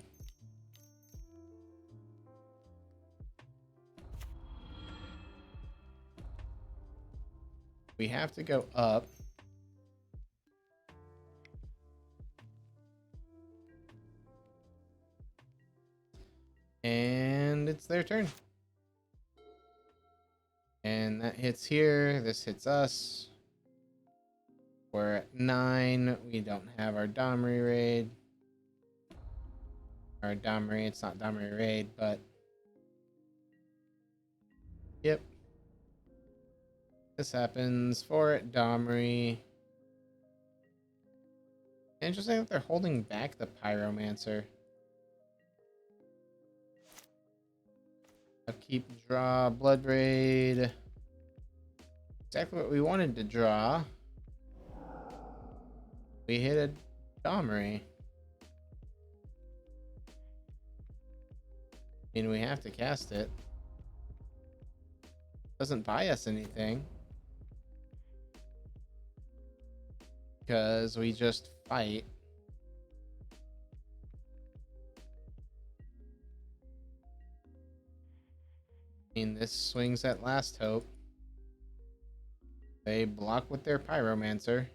We have to go up. And it's their turn. And that hits here. This hits us. We're at 9. We don't have our Domri raid. Our Domri, it's not Domri raid, but... Yep. This happens. 4 at Domri. Interesting that they're holding back the Pyromancer. Upkeep, draw, Blood Raid. Exactly what we wanted to draw. We hit a Domri. And we have to cast it. Doesn't buy us anything. Because we just fight. I mean, this swings at Last Hope. They block with their Pyromancer.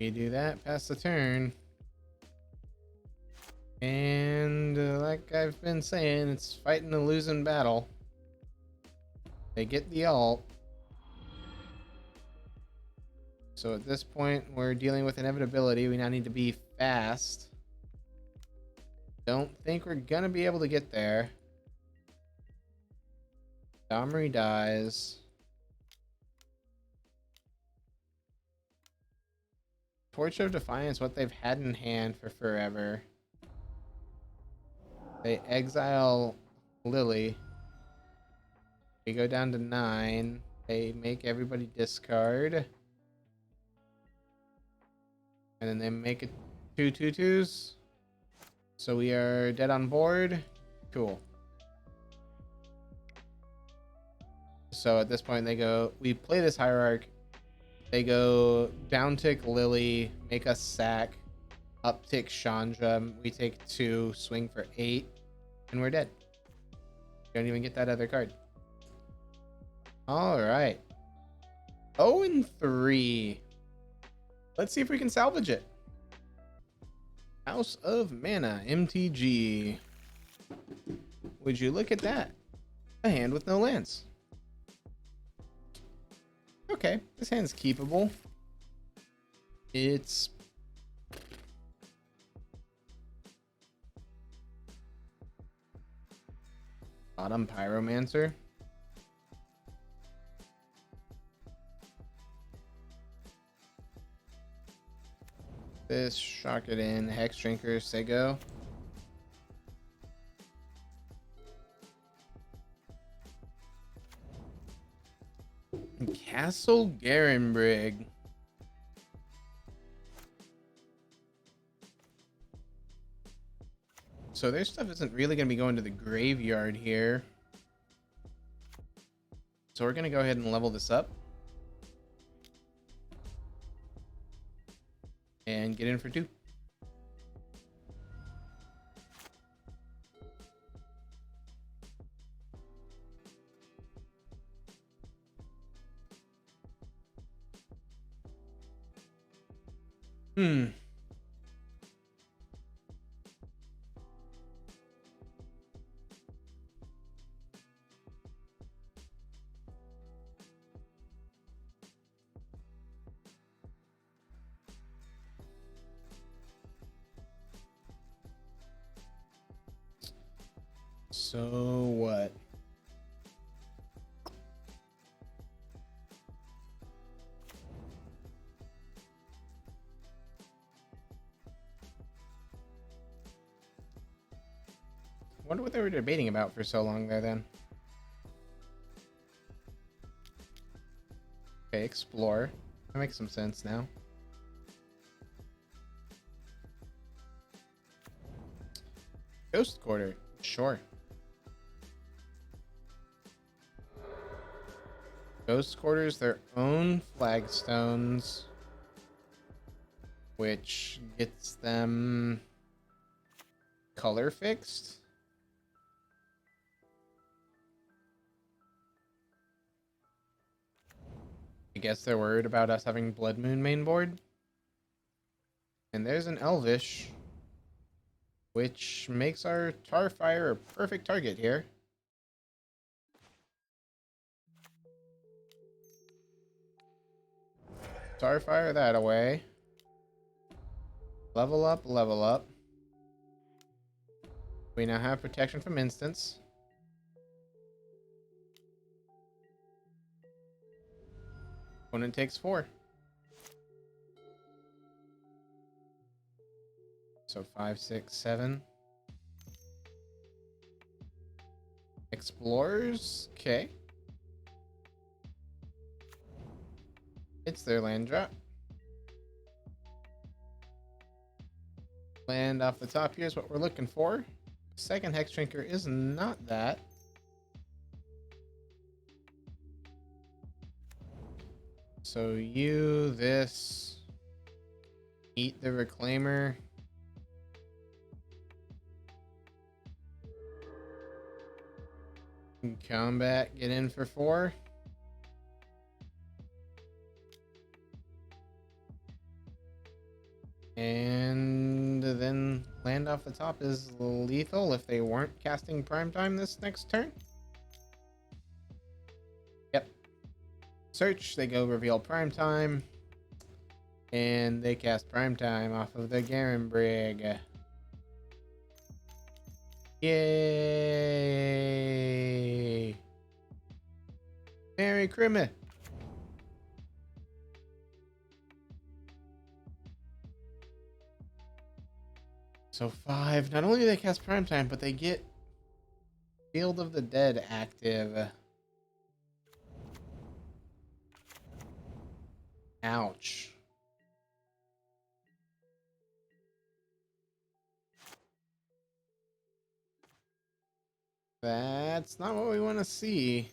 We do that, pass the turn. And like I've been saying, it's fighting a losing battle. They get the ult. So at this point, we're dealing with inevitability. We now need to be fast. Don't think we're gonna be able to get there. Domri dies. Torch of Defiance, what they've had in hand for forever. They exile Lily. We go down to 9. They make everybody discard. And then they make it 2/2/2s. So we are dead on board. Cool. So at this point they go, we play this Hierarch. They go down tick Lily, make us sack, up tick Chandra. We take 2, swing for 8, and we're dead. Don't even get that other card. All right. 0-3. Let's see if we can salvage it. House of Mana, MTG. Would you look at that? A hand with no lands. Okay, this hand's keepable. It's... Bottom Pyromancer. This, shock it in, Hex Drinker, Sego. Castle Garenbrig. So their stuff isn't really going to be going to the graveyard here. So we're going to go ahead and level this up. And get in for 2. So what? Wonder what they were debating about for so long there then. Okay, explore. That makes some sense now. Ghost Quarter, sure. Ghost Quarters, their own flagstones. which gets them color fixed. I guess they're worried about us having Blood Moon main board. And there's an Elvish, which makes our Tarfire a perfect target here. Starfire that away. Level up, level up. We now have protection from instants. Opponent takes 4. So 5, 6, 7. Explorers, okay. It's their land drop. Land off the top here is what we're looking for. Second Hex Drinker is not that. So you, this, eat the Reclaimer. Combat, get in for 4. And then land off the top is lethal if they weren't casting Primetime this next turn. Yep. Search, they go reveal Primetime. And they cast Primetime off of the Garen Brig. Yay! Merry Christmas! So 5. Not only do they cast Primetime, but they get Field of the Dead active. Ouch. That's not what we want to see.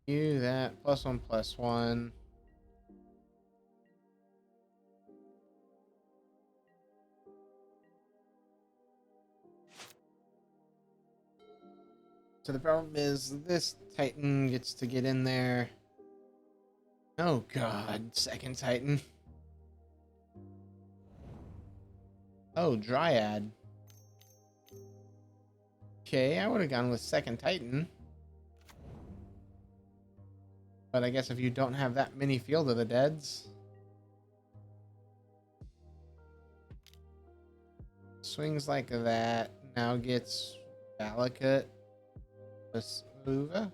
Do that. +1, +1. So the problem is this Titan gets to get in there. Oh god, second Titan. Oh, Dryad. Okay, I would have gone with second Titan. But I guess if you don't have that many Field of the Deads. Swings like that. Now gets Valakut. Uva.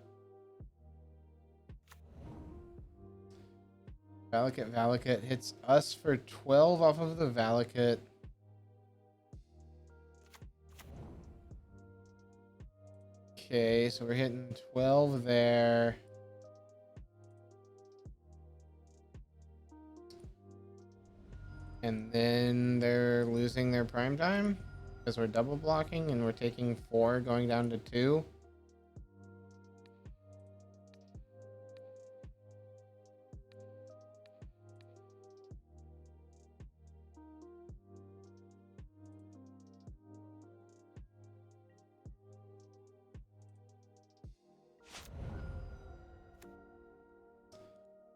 Valakut hits us for 12 off of the Valakut. Okay, so we're hitting 12 there. And then they're losing their prime time because we're double blocking and we're taking 4 going down to 2.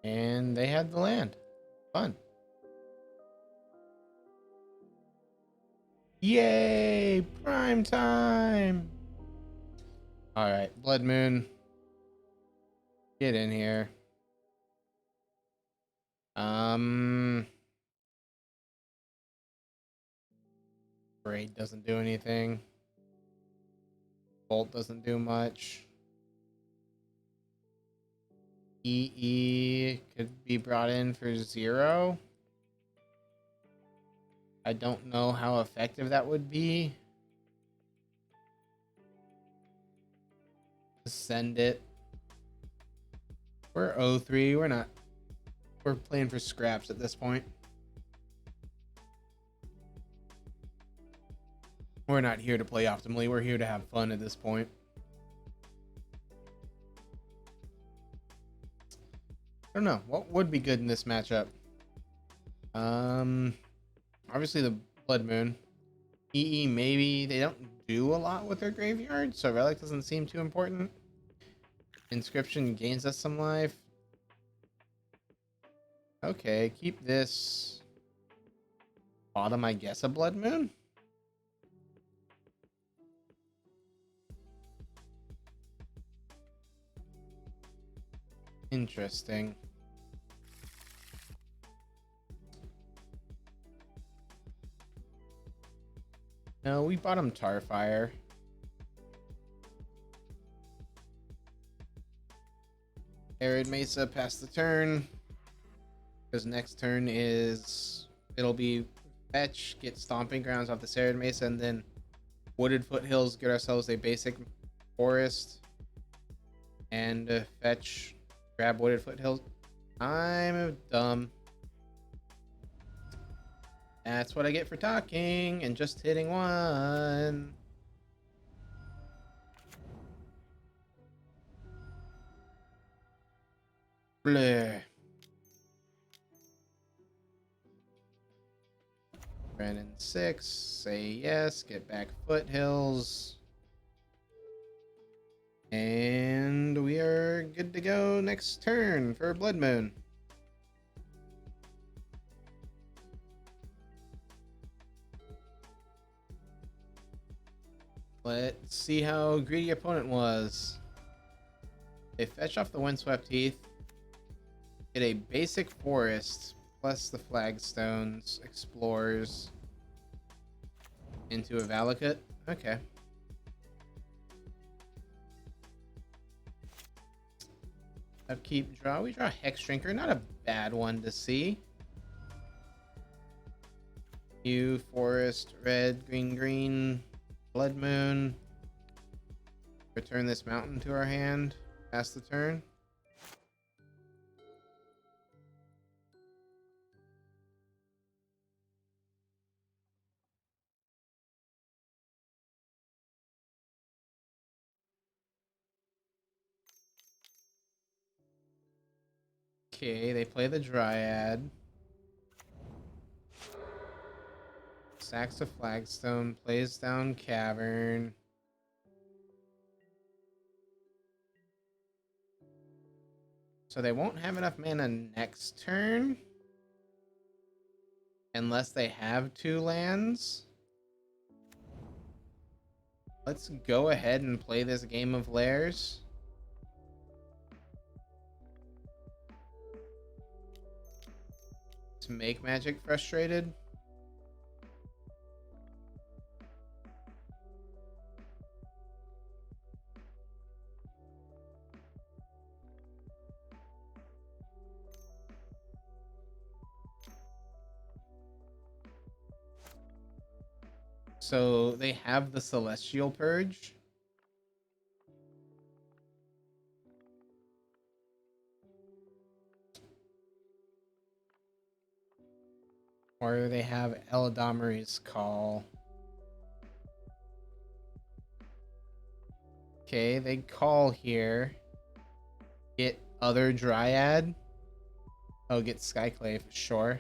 And they had the land. Fun. Yay! Prime time! Alright, Blood Moon. Get in here. Braid doesn't do anything. Bolt doesn't do much. EE could be brought in for 0. I don't know how effective that would be. Send it. We're 0-3. We're playing for scraps at this point. We're not here to play optimally. We're here to have fun at this point. I don't know. What would be good in this matchup? Obviously the Blood Moon. EE, maybe they don't do a lot with their graveyard, so Relic doesn't seem too important. Inscription gains us some life. Okay, keep this. Bottom, I guess, a Blood Moon? Interesting. No, we bottom Tarfire. Arid Mesa past the turn. Because next turn is... It'll be fetch, get Stomping Grounds off the Arid Mesa, and then Wooded Foothills, get ourselves a basic forest. And fetch, grab Wooded Foothills. I'm dumb. That's what I get for talking and just hitting one. Bleh. Brandon 6, say yes, get back Foothills. And we are good to go next turn for Blood Moon. Let's see how greedy opponent was. They fetch off the Windswept Heath, get a basic forest, plus the flagstones, explores into a Valakut. Okay. Upkeep, draw. We draw Hex Drinker. Not a bad one to see. New forest, red, green, green, Blood Moon. Return this mountain to our hand. Pass the turn. Okay, they play the Dryad. Sacks a Flagstone, plays down Cavern. So they won't have enough mana next turn. Unless they have 2 lands. Let's go ahead and play this game of lairs. To make Magic frustrated. So they have the Celestial Purge. Or they have Eladamri's Call. Okay, they call here. Get other Dryad. Oh, get Skyclave, sure.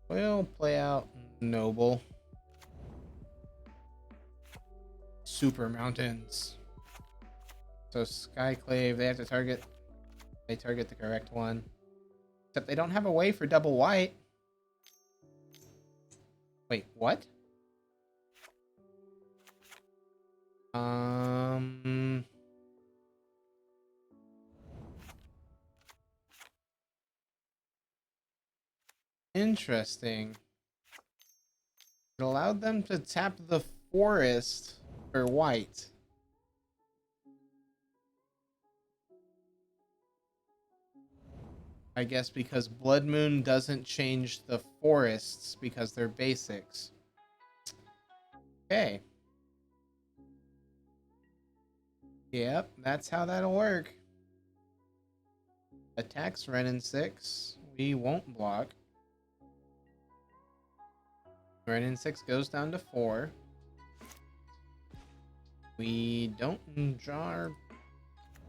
We'll play out Noble. Super Mountains. So Skyclave, they have to target. They target the correct one. Except they don't have a way for double white. Wait, what? Interesting. It allowed them to tap the forest for white. I guess because Blood Moon doesn't change the forests because they're basics. Okay. Yep, that's how that'll work. Attacks Renin 6. We won't block. Renin 6 goes down to 4. We don't draw our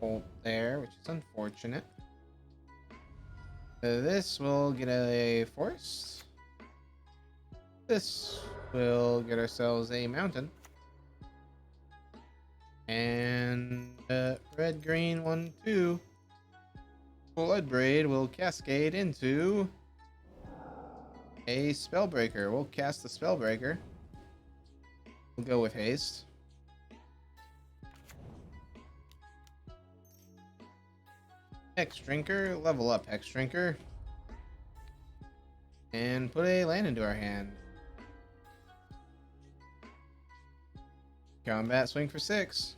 bolt there, which is unfortunate. So this will get a forest. This will get ourselves a mountain. And red, green, 1, 2. Blood Braid will cascade into a Spellbreaker. We'll cast the Spellbreaker. We'll go with haste. Hex Drinker, level up Hex Drinker. And put a land into our hand. Combat swing for 6.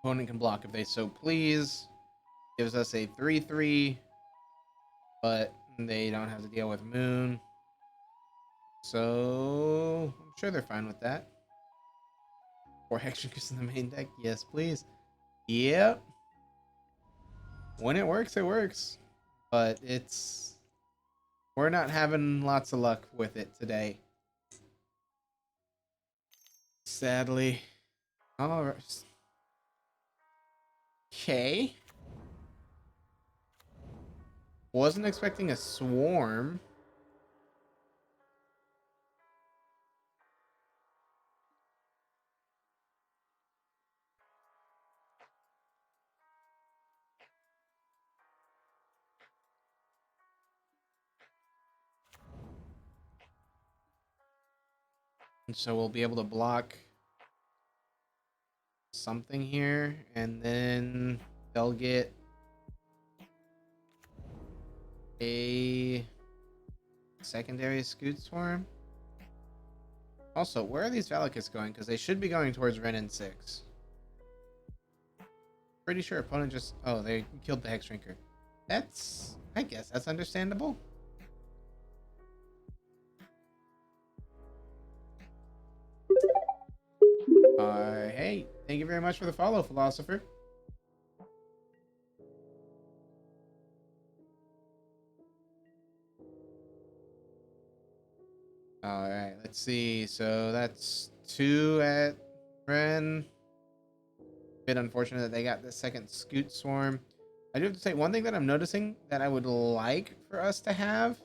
Opponent can block if they so please. Gives us a 3/3, but they don't have to deal with Moon. So I'm sure they're fine with that. 4 Hex Drinkers in the main deck. Yes, please. Yep. When it works, it works. But we're not having lots of luck with it today. Sadly. Alright. Okay. Wasn't expecting a swarm. And so we'll be able to block something here, and then they'll get a secondary Scoot Swarm. Also, where are these Valakis going? Because they should be going towards Ren and 6. Pretty sure opponent just... Oh, they killed the Hex Drinker. That's... I guess that's understandable. Hey, thank you very much for the follow, Philosopher. Alright, let's see. So that's 2 at Ren. Bit unfortunate that they got the second Scoot Swarm. I do have to say, one thing that I'm noticing that I would like for us to have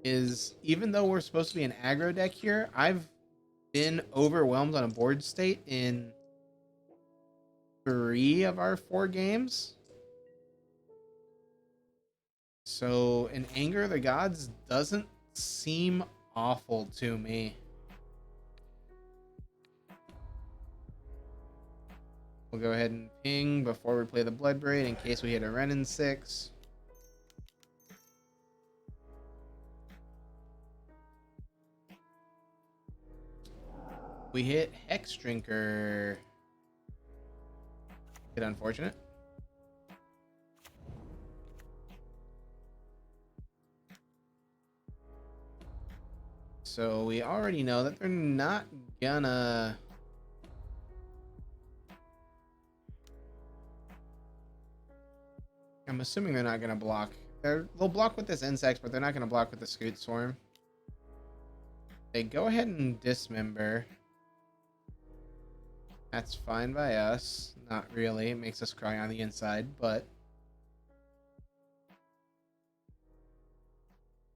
is, even though we're supposed to be an aggro deck here, I've been overwhelmed on a board state in 3 of our 4 games. So an Anger of the Gods doesn't seem awful to me. We'll go ahead and ping before we play the Blood Braid in case we hit a Ren in 6. We hit Hex Drinker. Bit unfortunate. So we already know that they're not gonna... I'm assuming they're not gonna block. They'll block with this insect, but they're not gonna block with the Scoot Swarm. They go ahead and dismember. That's fine by us. Not really. It makes us cry on the inside, but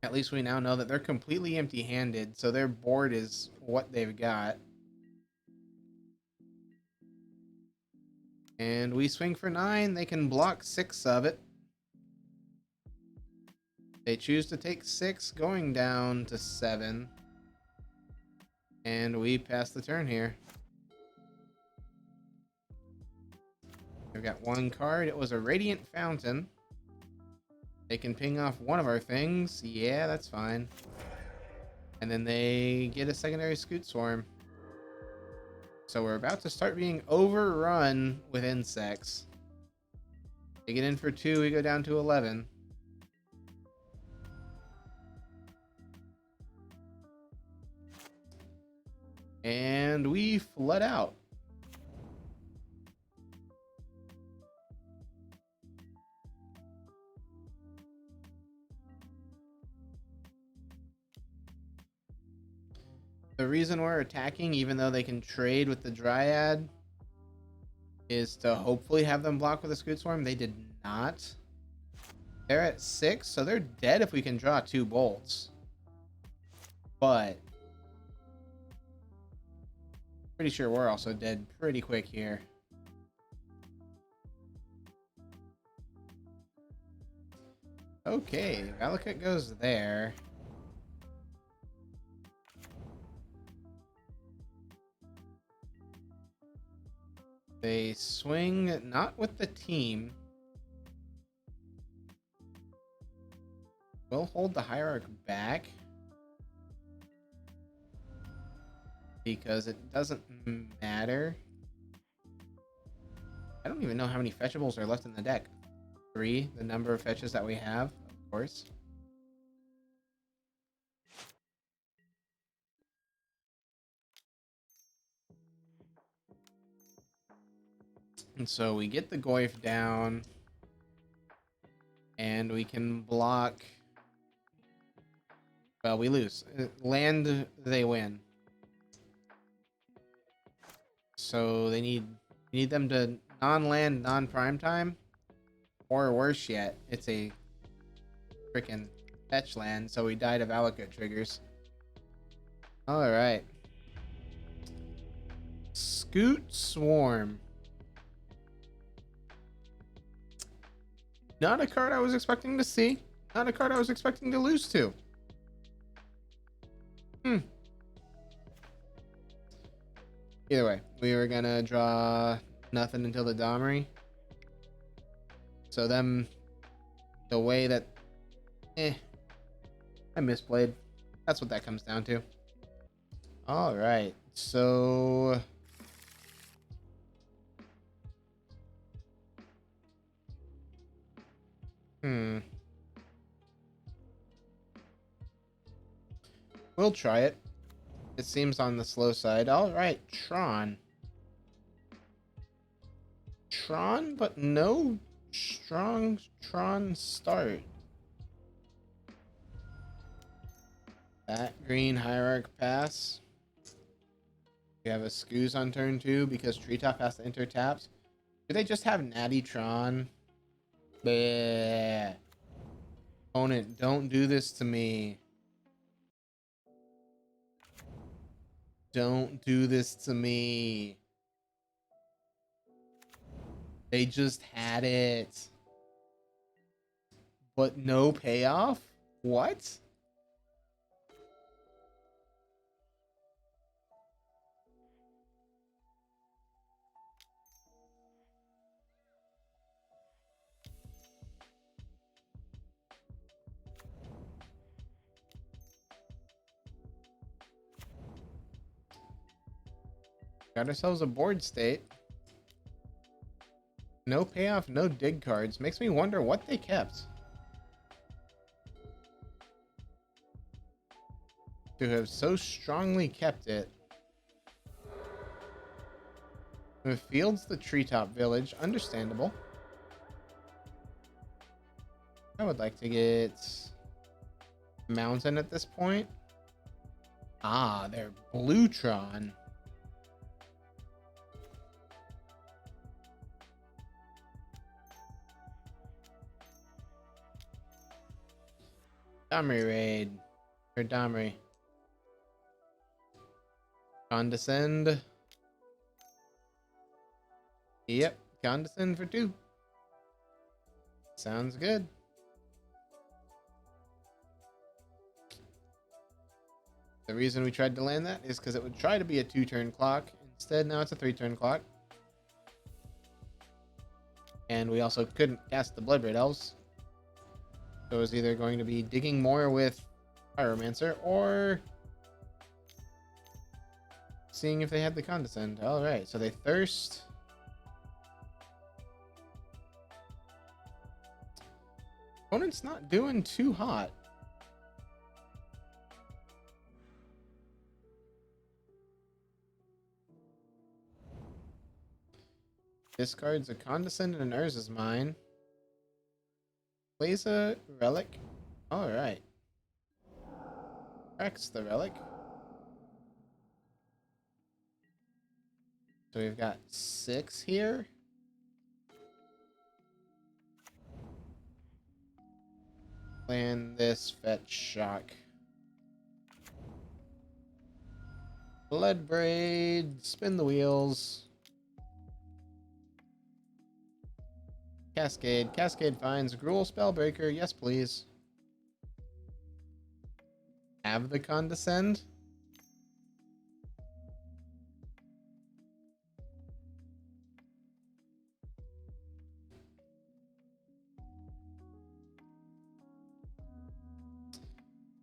at least we now know that they're completely empty-handed, so their board is what they've got. And we swing for 9. They can block 6 of it. They choose to take 6, going down to 7. And we pass the turn here. We've got 1 card. It was a Radiant Fountain. They can ping off one of our things. Yeah, that's fine. And then they get a secondary Scoot Swarm. So we're about to start being overrun with insects. They get in for 2, we go down to 11. And we flood out. The reason we're attacking, even though they can trade with the Dryad, is to hopefully have them block with a Scoot Swarm. They did not. They're at 6, so they're dead if we can draw 2 bolts. But pretty sure we're also dead pretty quick here. Okay, Valakut goes there. They swing not with the team. We'll hold the Hierarch back because it doesn't matter. I don't even know how many fetchables are left in the deck. 3, the number of fetches that we have, of course. And so we get the Goyf down, and we can block. Well, we lose. Land, they win. So they need them to non-land, non-prime time, or worse yet, it's a freaking fetch land. So we died of Valakut triggers. All right. Scoot Swarm. Not a card I was expecting to see. Not a card I was expecting to lose to. Either way, we were gonna draw nothing until the Domri. So them, the way that, I misplayed. That's what that comes down to. All right, so we'll try it. It seems on the slow side. All right, Tron, but no strong Tron start. That green Hierarch pass. We have a Scooz on turn 2 because Treetop has to enter taps. Do they just have Natty Tron? Bleh. Opponent, don't do this to me. Don't do this to me. They just had it. But no payoff? What? Got ourselves a board state. No payoff, no dig cards. Makes me wonder what they kept. To have so strongly kept it. It fields the Treetop Village. Understandable. I would like to get Mountain at this point. Ah, they're Bluetron. Domri raid. Or Domri. Condescend. Yep, condescend for 2. Sounds good. The reason we tried to land that is because it would try to be a 2-turn clock. Instead, now it's a 3-turn clock. And we also couldn't cast the Bloodbraid Elves. So it was either going to be digging more with Pyromancer or seeing if they had the Condescend. Alright, so they thirst. Opponent's not doing too hot. Discards a Condescend and an Urza's Mine. Plays a Relic. Alright. Cracks the Relic. So we've got 6 here. Land this fetch shock. Blood braid, spin the wheels. Cascade. Cascade finds Gruul Spellbreaker. Yes, please. Have the condescend.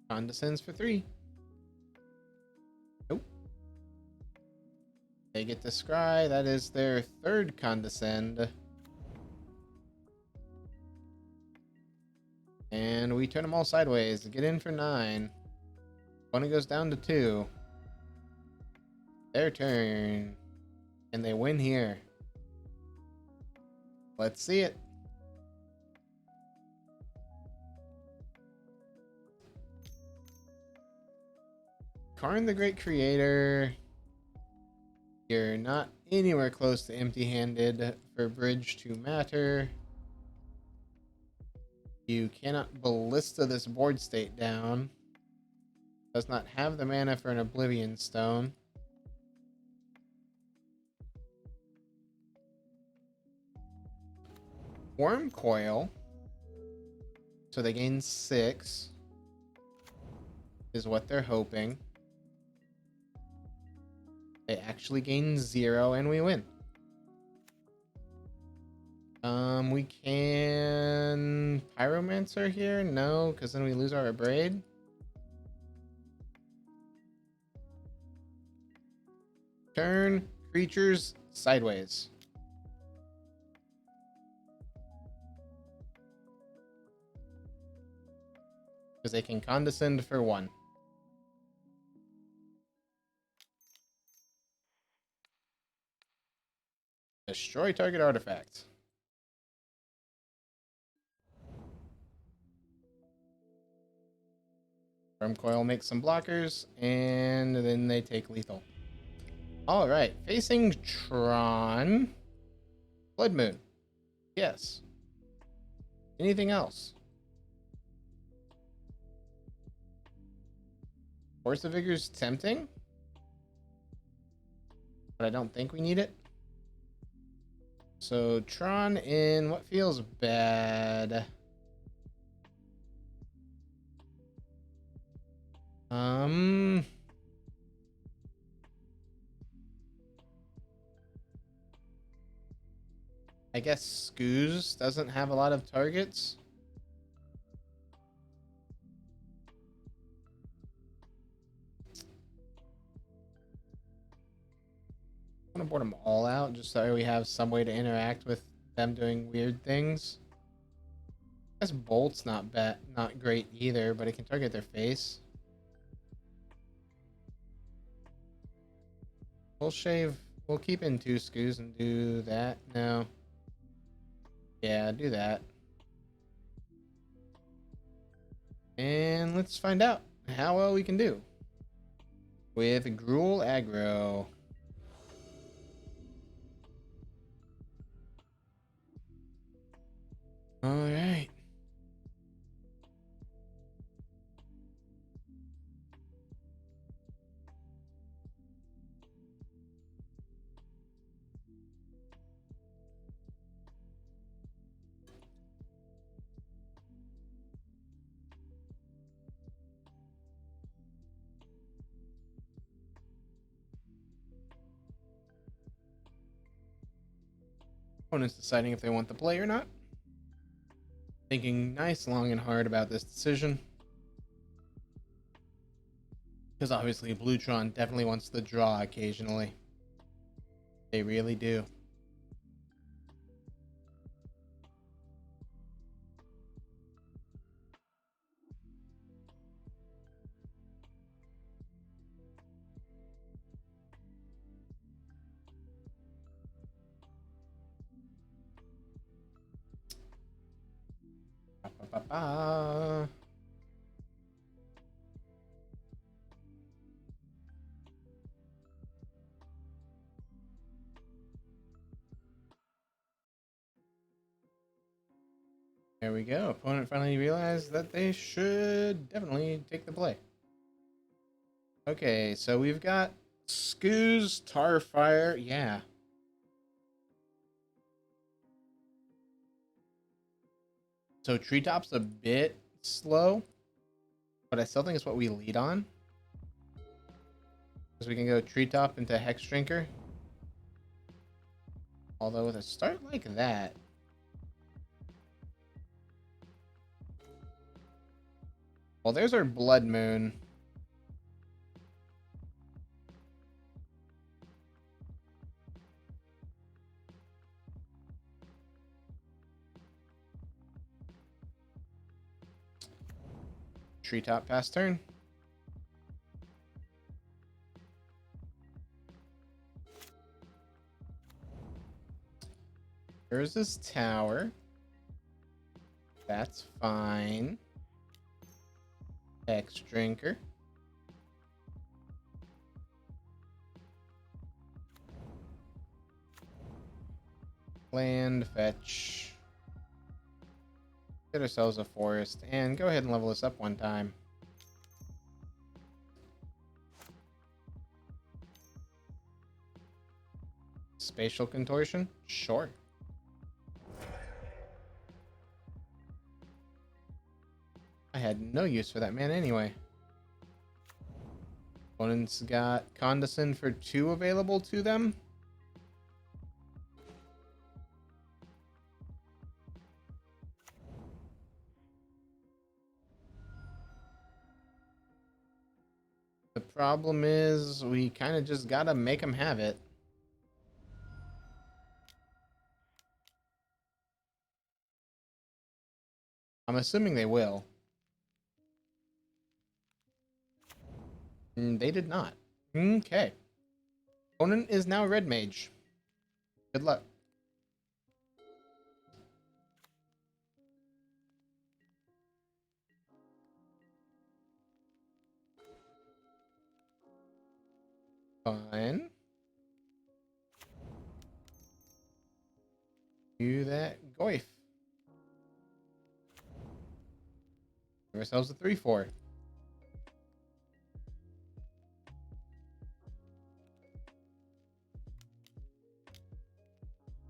Condescends for 3. Nope. They get to scry. That is their 3rd condescend. And we turn them all sideways. Get in for 9. One goes down to 2. Their turn. And they win here. Let's see it. Karn the Great Creator. You're not anywhere close to empty-handed for Bridge to Matter. You cannot ballista this board state down. Does not have the mana for an Oblivion Stone. Worm Coil. So they gain 6. Is what they're hoping. They actually gain 0 and we win. We can Pyromancer here? No, because then we lose our Braid. Turn creatures sideways. Because they can condescend for 1. Destroy target artifact. Worm Coil makes some blockers, and then they take lethal. Alright, facing Tron. Blood Moon. Yes. Anything else? Force of Vigor's tempting, but I don't think we need it. So Tron in what feels bad. I guess Scooz doesn't have a lot of targets. I'm gonna board them all out just so we have some way to interact with them doing weird things. I guess Bolt's not great either, but it can target their face. We'll keep in 2 Scoos and do that. No. Yeah, do that. And let's find out how well we can do with Gruul Aggro. Alright. Opponent's deciding if they want the play or not. Thinking nice, long, and hard about this decision. Because obviously Bluetron definitely wants the draw occasionally. They really do. Ba, ba, ba, ba. There we go. Opponent finally realized that they should definitely take the play. Okay, so we've got Scooz, Tarfire, yeah. So Treetop's a bit slow, but I still think it's what we lead on. Because we can go Treetop into Hex Drinker. Although with a start like that... Well, there's our Blood Moon. Treetop pass turn. Here's his tower. That's fine. Hex Drinker. Land fetch. Get ourselves a forest and go ahead and level this up one time. Spatial contortion? Sure. I had no use for that man anyway. Opponent's got Condescend for 2 available to them. The problem is we kind of just gotta make them have it. I'm assuming they will. They did not. Okay. Opponent is now Red Mage. Good luck. Fine. Do that Goif. Give ourselves a 3/4.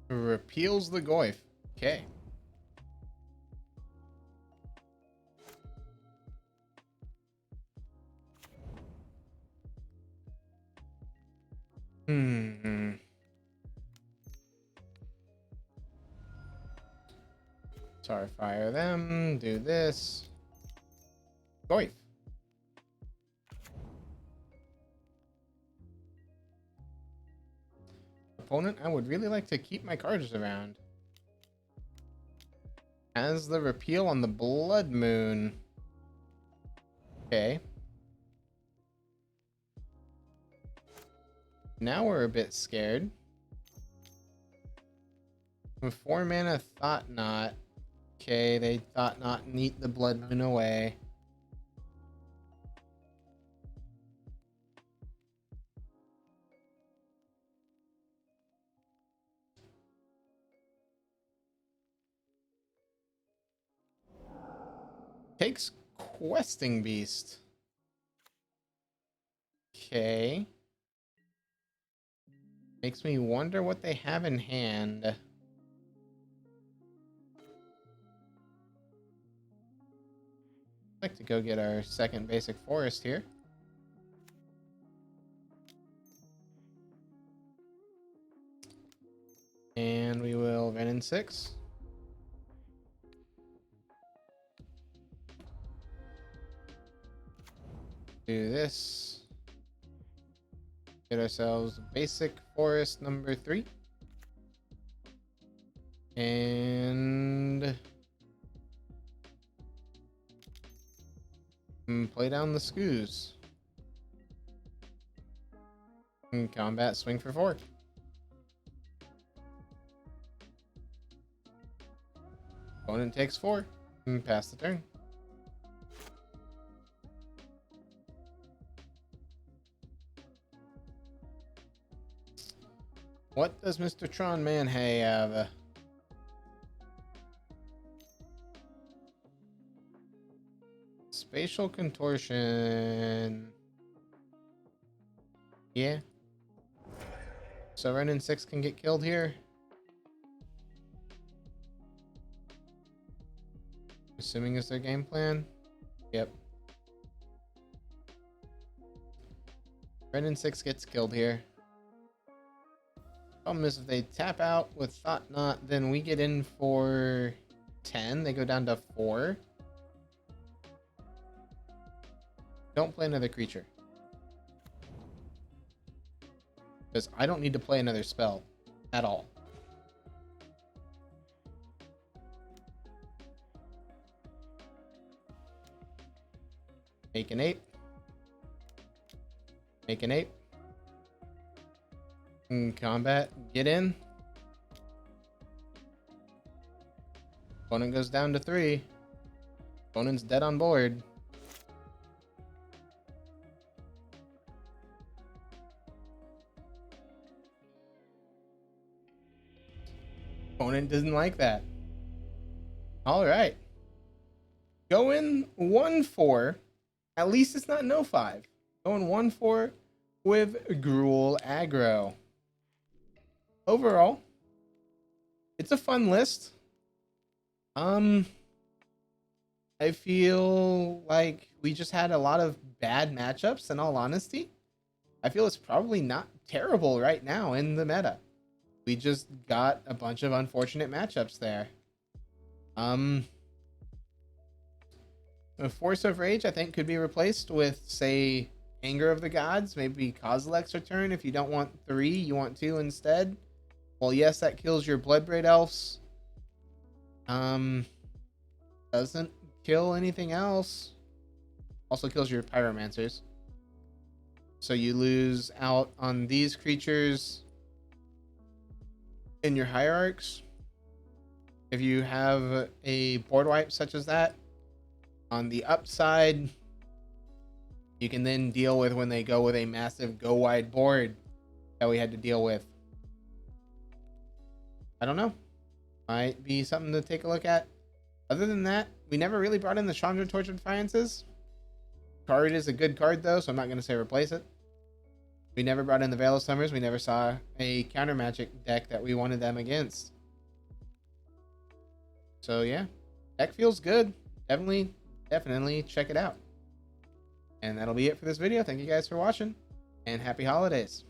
Repeals the Goif. Okay. Sorry, fire them. Do this. Goif. Opponent, I would really like to keep my cards around. As the repeal on the Blood Moon. Okay. Now we're a bit scared. With 4 mana Thought Knot. Okay, they Thought Knot and eat the Blood Moon away. Takes Questing Beast. Okay. Makes me wonder what they have in hand. I'd like to go get our second basic forest here. And we will run in 6. Do this. Get ourselves basic forest number 3. And play down the Scooz. And combat swing for 4. Opponent takes 4. And pass the turn. What does Mr. Tron Man have? Facial contortion. Yeah. So Ren and 6 can get killed here. Assuming is their game plan. Yep. Ren and 6 gets killed here. Problem is if they tap out with Thought Knot, then we get in for 10. They go down to 4. Don't play another creature. Because I don't need to play another spell at all. Make an ape. Make an ape. In combat, get in. Opponent goes down to 3. Opponent's dead on board. Opponent doesn't like that. Alright. Going 1-4. At least it's not no 5. Going 1-4 with Gruul Aggro. Overall, it's a fun list. I feel like we just had a lot of bad matchups, in all honesty. I feel it's probably not terrible right now in the meta. We just got a bunch of unfortunate matchups there. A Force of Rage, I think, could be replaced with, say, Anger of the Gods. Maybe Kozilek's return. If you don't want 3, you want 2 instead. Well, yes, that kills your Bloodbraid Elves. Doesn't kill anything else. Also kills your Pyromancers. So you lose out on these creatures in your Hierarchs. If you have a board wipe such as that, on the upside, you can then deal with when they go with a massive go wide board that we had to deal with. I don't know. Might be something to take a look at. Other than that, we never really brought in the Chandra Tortured Defiances. Card is a good card though, so I'm not going to say replace it. We never brought in the Veil of Summers. We never saw a counter magic deck that we wanted them against. So yeah, deck feels good. Definitely check it out. And that'll be it for this video. Thank you guys for watching, and happy holidays.